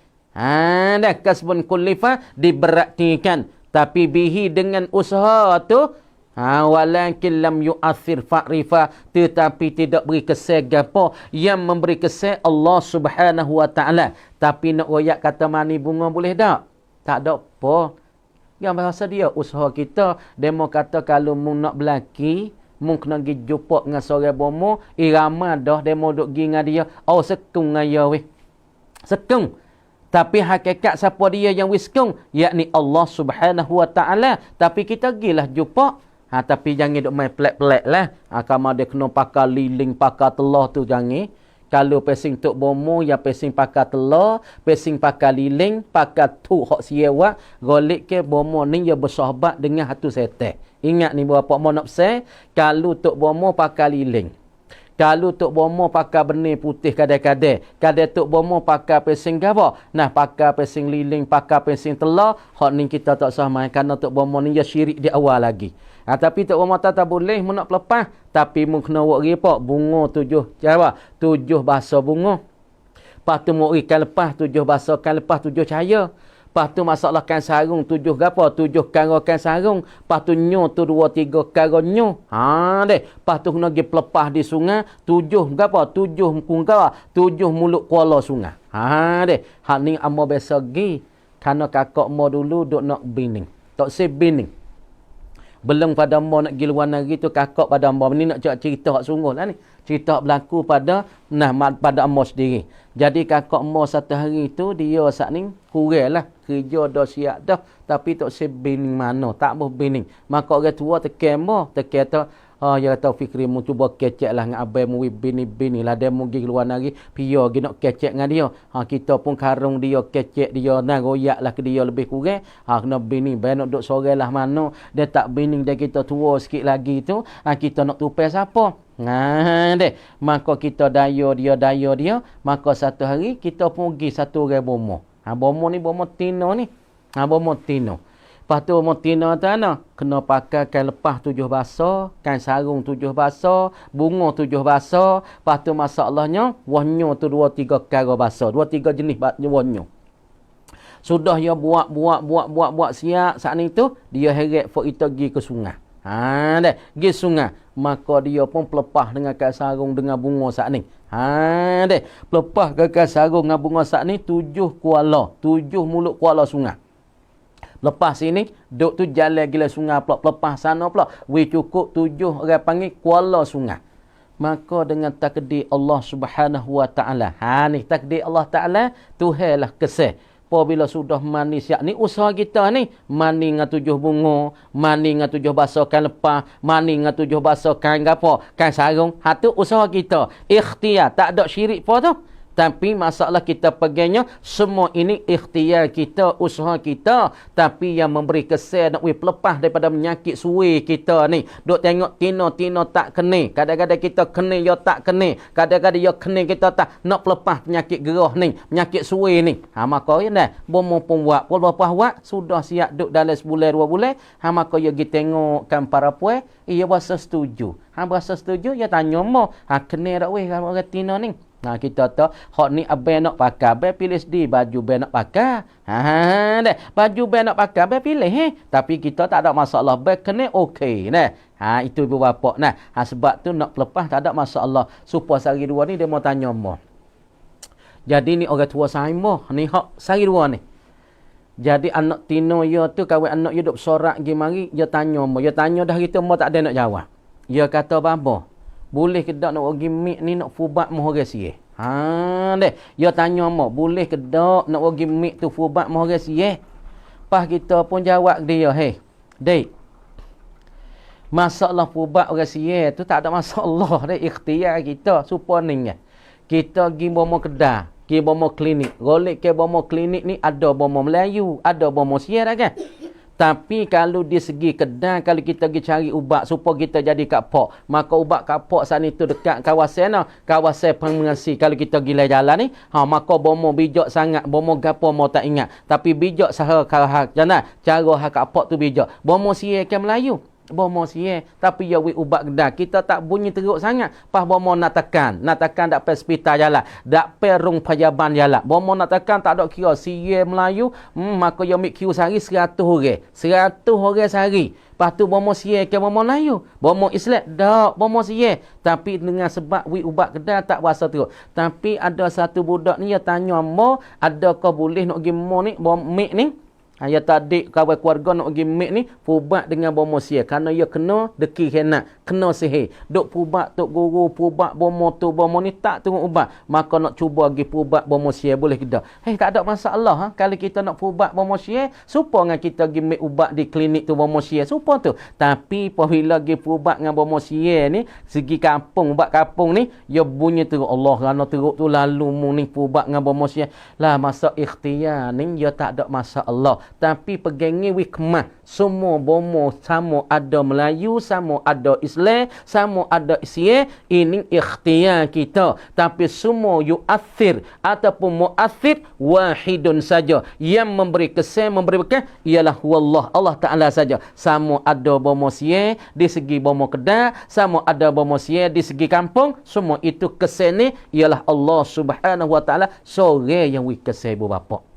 Dah kasbun kullifa diberatkan. Tapi bihi dengan usaha tu walakin lam yu'athir fa'rifa, tetapi tidak beri kesan gapo. Yang memberi kesan Allah Subhanahu wa taala. Tapi nak royak kata mani bunga boleh tak? Tak ada apa. Yang bahasa dia usaha kita. Demo kata kalau mung nak belaki, mung kena pergi jumpa dengan seorang bomo, irama dah demo duk pergi dengan dia. Oh sekung dengan dia weh. Sekung. Tapi hakikat siapa dia yang wiskung? Yakni Allah Subhanahu wa taala. Tapi kita gilah jumpa. Tapi jangan duk main pelak-pelak lah. Kalau dia kena pakai liling, pakai telah tu jangan. Kalau pesing tok bomo, ya pesing pakai telur, pesing pakai liling, pakai tu hok siewa, golik ke bomo ni ya bersahabat dengan hatu setan. Ingat ni berapa mau nak pesan, kalau tok bomo pakai liling. Kalau tok bomo pakai benih putih kadang-kadang, kadang tok bomo pakai pesing apa? Nah, pakai pesing liling, pakai pesing telur, hok ni kita tak sah main kerana tok bomo ni ya syirik di awal lagi. Tapi tok bomo tak boleh mu nak pelepah, tapi mu kena buat repok bunga 7 cara, 7 bahasa bunga. Lepas tu mu ikan lepas 7 bahasa kan lepas 7 cahaya. Lepas tu masalah kan sarung 7 gapo? 7 karakan sarung. Lepas tu nyo tu 2 3 kara nyo. Deh. Lepas tu kena pergi pelepah di sungai 7 gapo? 7 kungkara, 7 mulut kuala sungai. Deh. Hak ni amo biasa gi. Karena kakak mo dulu duk nak bining. Tak se bining. Belum pada ambo nak pergi luar negeri tu kakak pada ambo ni nak cerita hak sungguh lah ni. Cerita berlaku pada pada ambo sendiri. Jadi kakak ambo satu hari tu dia saat ni kurang lah. Kerja dah siap dah. Tapi tak sebining mana. Tak boleh bining. Maka orang tua tekan ambo. Tekan tu. Ya kata Fikri mu cuba kecek lah dengan abai mu bini-bini lah. Dia mu pergi keluar negeri. Pia pergi nak kecek dengan dia. Kita pun karung dia kecek dia. Nah royak lah ke dia lebih kurang. Kena bini. Baik nak duduk sore lah mana. Dia tak bini dia kita tua sikit lagi tu. Kita nak tupai siapa? Deh. Maka kita daya dia. Maka satu hari kita pun pergi satu orang bomo. Bomo ni bomo Tino ni. Bomo Tino. Lepas tu Motina tu kena pakai kain lepas 7 bahasa, kain sarung 7 bahasa, bunga 7 bahasa. Lepas tu masalahnya, wahnya tu 2-3 kara bahasa, 2-3 jenis wahnya. Sudah dia buat siap saat ni tu, dia heret for kita pergi ke sungai. Deh, pergi sungai. Maka dia pun pelepah dengan kain sarung dengan bunga saat ni. Deh, pelepah ke kain sarung dengan bunga saat ni 7 kuala, 7 mulut kuala sungai. Lepas sini, duk tu jalan gila sungai pula. Lepas sana pula. Cukup 7 orang panggil kuala sungai. Maka dengan takdir Allah Subhanahu Wa Ta'ala. Ni takdir Allah Ta'ala. Tuhan lah kesih. Apabila sudah mani siap ni, usaha kita ni. Mani dengan 7 bunga. Mani dengan 7 bahasa kain lepas. Mani dengan 7 bahasa kain apa? Kain sarung. Tu usaha kita. Ikhtiar. Tak ada syirik apa tu. Tapi masalah kita pegangnya, semua ini ikhtiar kita, usaha kita. Tapi yang memberi kesan nak pelepah daripada penyakit suwi kita ni. Duk tengok Tino tak kena. Kadang-kadang kita kena, dia tak kena. Kadang-kadang dia kena, kita tak. Nak pelepah penyakit gerah ni, penyakit suwi ni. Maka ya dah, bomo pun buat. Pelepah buat, sudah siap duk dalam sebulan, 2 bulan. Maka dia pergi tengokkan para puan, ia berasa setuju. Berasa setuju, dia tanya mo, kena tak weh orang Tino ni? Kita tahu, hak ni abang nak pakai, abang pilih sendiri baju abang nak pakai. Deh, baju abang nak pakai, abang pilih. Tapi kita tak ada masalah, abang kena okey. Itu ibu bapa. Sebab tu nak lepas tak ada masalah. Supaya sehari dua ni dia mau tanya mo. Jadi ni orang tua saya mo, ni hak sehari dua ni. Jadi anak Tino dia tu, kawan anak dia duk sorak pergi mari, dia tanya mo. Dia tanya dah kita mo tak ada nak jawab. Dia kata, "Bapa, boleh ke tak nak pergi mik ni nak fubat moh orang siye?" Deh. Dia tanya mak, boleh ke tak nak pergi mik tu fubat moh orang siye? Pas kita pun jawab dia, Dek. Masalah fubat orang siye tu tak ada masalah deh, ikhtiar kita supaya ni. Kita pergi bomo kedai, pergi bomo klinik. Golek ke bomo klinik ni ada bomo Melayu, ada bomo siye dah kan? Tapi kalau di segi kedai, kalau kita pergi cari ubat supaya kita jadi kapok, maka ubat kapok saat itu dekat kawasan kawasan pengungsi. Kalau kita gila jalan ni, maka bomo bijak sangat, bomo gapo mau tak ingat. Tapi bijak saha cara hak kapok tu bijak. Bomo siye ke Melayu. Bomo siye, tapi ya ubat kedai kita tak bunyi teruk sangat. Pas bomo nak tekan dak pe hospital jalan, dak pe rung pajaban jalan. Bomo nak tekan tak ada kira siye Melayu, maka ya mik kiu sehari 100 orang. 100 orang sehari. Lepas tu bomo siye ke bomo Melayu, bomo Islam dak bomo siye. Tapi dengan sebab ubat kedai tak berasa teruk. Tapi ada satu budak ni dia tanya mo, adakah boleh nak pergi mo ni, mik ni? Ya tadi kawan keluarga nak pergi mik ni pubat dengan bomo sia kerana ia kena deki kena sihir. Duk pubat tok guru, pubat bomo tu bomo ni tak tengok ubat. Maka nak cuba pergi pubat bomo sia boleh ke tak? Tak ada masalah kalau kita nak pubat bomo sia, supaya dengan kita pergi mik ubat di klinik tu bomo sia, supaya tu. Tapi apabila pergi pubat dengan bomo sia ni, segi kampung, ubat kampung ni, ia bunyi teruk Allah kerana teruk tu lalu mu ni pubat dengan bomo sia. Lah masa ikhtiar ni ia tak ada masalah. Tapi pegangi hikmah. Semua bomo sama ada Melayu, sama ada Islam, sama ada Islam. Ini ikhtiar kita. Tapi semua yu'athir ataupun mu'athir wahidun saja. Yang memberi kesan, memberi bekal ialah wallah, Allah Ta'ala saja. Sama ada bomo siye di segi bomo kedai, sama ada bomo siye di segi kampung. Semua itu kesan ni ialah Allah Subhanahu Wa Ta'ala. Sore yang kesan ibu bapa.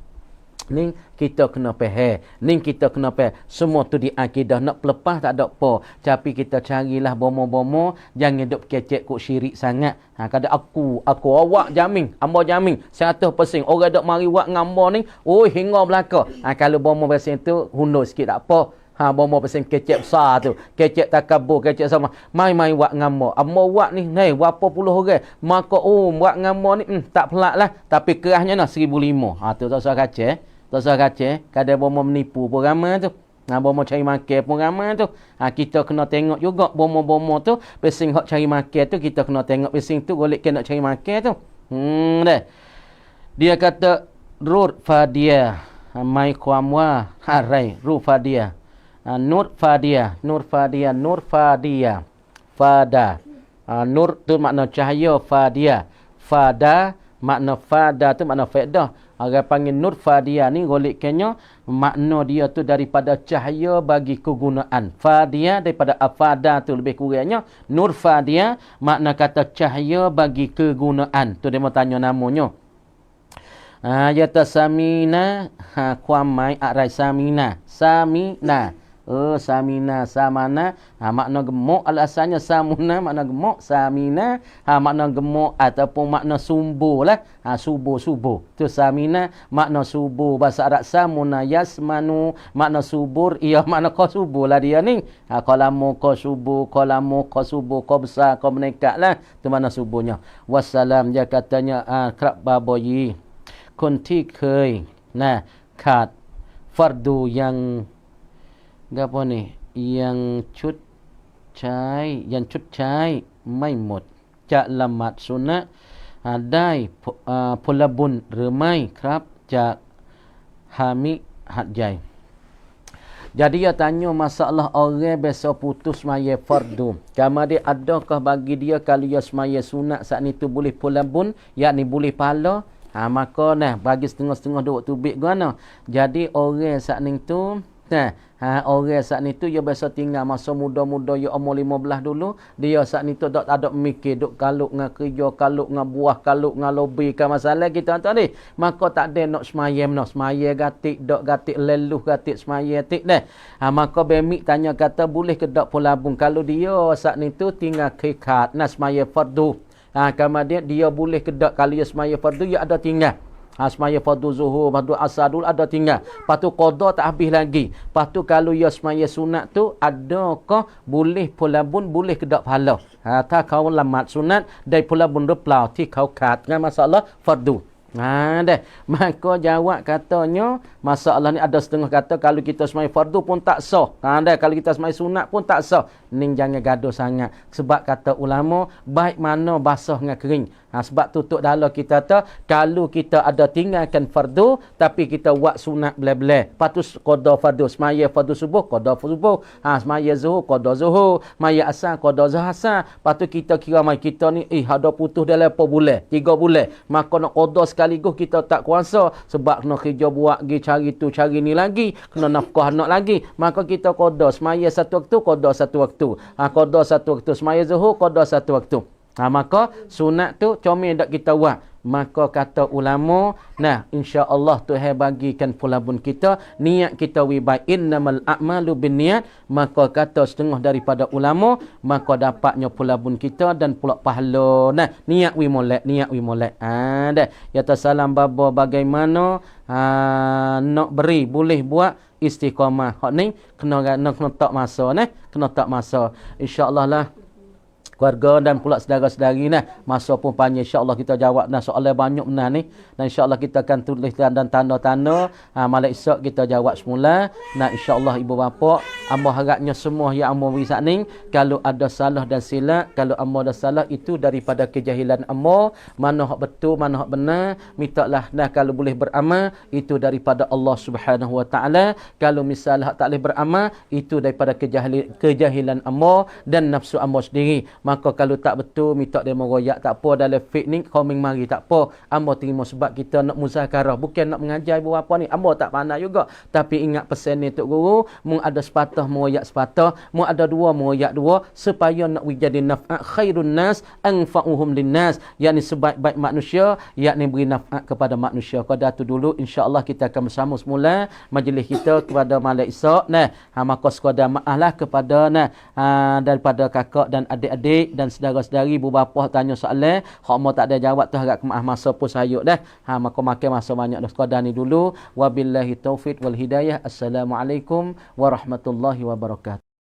Ni kita kena faham. Ni kita kena faham. Semua tu di akidah. Nak pelepah tak ada apa. Tapi kita carilah bomo-bomo. Jangan duk kecek kok syirik sangat. Kata aku awak jamin. Amba jamin. 100%. Orang duk mari buat ngamba ni. Hingga belaka. Kalau bomo bahasa tu, hundur sikit tak apa. Bomo pasal kecek besar tu. Kecek takabur, kecek sama. Mai-mai wak ngamo. Ammo wak ni, berapa puluh orang. Maka, wak ngamo ni, tak pelak lah. Tapi kerahnya nah, 1,500. Tu tak usah kacau. Tak usah kacau. Kadang bomo menipu pun ramai tu. Bomo cari makan pun ramai tu. Kita kena tengok juga bomo-bomo tu. Pesing hak cari makan tu, kita kena tengok pesing tu. Golek kena cari makan tu. Dah. Dia kata, Rur Fadia. Mai kuamwa. Harai. Rur Fadia. Nur Fadia. Fada. Nur tu makna cahaya, Fadia. Fada, makna fada tu makna faedah. Orang panggil Nur Fadia ni golikkannya makna dia tu daripada cahaya bagi kegunaan. Fadia daripada afada tu lebih kurangnya. Nur Fadia makna kata cahaya bagi kegunaan. Tu dia mau tanya namanya. Yata Samina. Kuamai arai Samina. Samina, samana, makna gemuk. Asalnya samuna makna gemuk, samina makna gemuk ataupun makna subuh lah. Subuh. Tu samina makna subuh. Bahasa Arab samuna yasmanu makna subur. Ia makna kau subuh lah dia ni. Kalamu kau subuh, kau besar, kau menekat lah. Tu makna subuhnya. Wassalam, dia katanya kerap baboyi. Kunti kei. Kat fardu yang apa ni? Yang cut cai mai mot. Cak lamat sunat. Dai pulabun remai kerap. Cak hami hadjai. Jadi dia tanya masalah orang biasa putus semaya fardu. Kama dia adakah bagi dia kalau dia semaya sunat saat ni tu boleh pulabun, yakni boleh pahala? Maka bagi setengah-setengah duk tubik guna. Jadi orang saat ni tu orang saat ni tu dia biasa tinggal masa muda-muda dia umur 15 dulu. Dia saat ni tu tak ada mikir duk kaluk dengan kerja, kaluk dengan buah, kaluk dengan lobby ke masalah kita tu ni. Maka tak ada nak semayam, gatik dok, gatik leluh, gatik semaya tik dah. Maka bemik tanya kata boleh ke dak pulabung kalau dia saat ni tu tinggal kekat semaya fardu. Kemudian dia boleh ke dak kalau dia semaya fardu dia ada tinggal. Semaya fardu zuhur, fardu asar dulu ada tinggal. Lepas tu qada tak habis lagi. Lepas tu kalau ia semaya sunat tu, adakah boleh pulabun, boleh ke dak pahala? Tak kau lamat sunat, dari pulabun replau, ti kau kat dengan masalah fardu. Maka jawab katanya, masalah ni ada setengah kata kalau kita semaya fardu pun tak sah. Kalau kita semaya sunat pun tak sah. Ni jangan gaduh sangat. Sebab kata ulama, baik mana basah dengan kering. Sebab tutup dalam kita tu, kalau kita ada tinggalkan fardu, tapi kita buat sunat belai-belai. Lepas tu qada fardu. Semaya fardu subuh, qada subuh. Semaya zuhur, qada zuhur. Semaya asar, qada asar. Lepas tu kita kira kita ni, ada putus dalam apa bulan? 3 bulan. Maka nak qada sekaligus kita tak kuasa. Sebab kena kerja buat, pergi cari tu, cari ni lagi. Kena nafkah anak lagi. Maka kita qada. Semaya satu waktu, qada satu waktu. Qada satu waktu. Semaya zuhur, qada satu waktu. Maka sunat tu comel dak kita buat. Maka kata ulama, insya-Allah Tuhan bagikan pulabun kita, niat kita baik, innamal a'malu binniyat. Maka kata setengah daripada ulama, maka dapatnya pulabun kita dan pula pahala. Niat molek. Dah. Ya salam baba bagaimana nak beri boleh buat istiqamah. Hak ni kena tak masa kena tak masa. Insya-Allah lah keluarga dan pula saudara-saudari masa pun panjang, insya-Allah kita jawab soalan banyak benar ni, dan insya-Allah kita akan tulis dan tanda-tanda malam esok kita jawab semula. Insya-Allah ibu bapa, amba harapnya semua yang amba beri saat ni, kalau ada salah dan silap, kalau amba ada salah itu daripada kejahilan amba, mana hak betul mana hak benar, mintalah kalau boleh beramal itu daripada Allah Subhanahu Wa Taala, kalau misalnya hak tak boleh beramal itu daripada kejahilan amba dan nafsu amba sendiri. Maka kalau tak betul, minta dia meroyak, tak apa, dalam fake ni, komeng mari, tak apa. Amba terima sebab kita nak muzakarah. Bukan nak mengajar ibu bapa ni. Amba tak pandai juga. Tapi ingat pesan ni Tok Guru, mu ada sepatah, meroyak sepatah. Mu ada dua, meroyak dua. Supaya nak jadi naf'at khairun nas, anfa'uhum linnas. Yakni sebaik-baik manusia, yakni beri naf'at kepada manusia. Pada tu dulu, insya-Allah kita akan bersama semula majlis kita kepada malam esok. Maka sekadar maaflah kepada daripada kakak dan adik-adik adik dan saudara-saudari ibu bapa tanya soalan, hak mo tak ada jawab tu harap kemaaf masa pun sayuk dah. Maka makan masa banyak dah sekadar ni dulu. Wabillahi taufik wal hidayah. Assalamualaikum warahmatullahi wabarakatuh.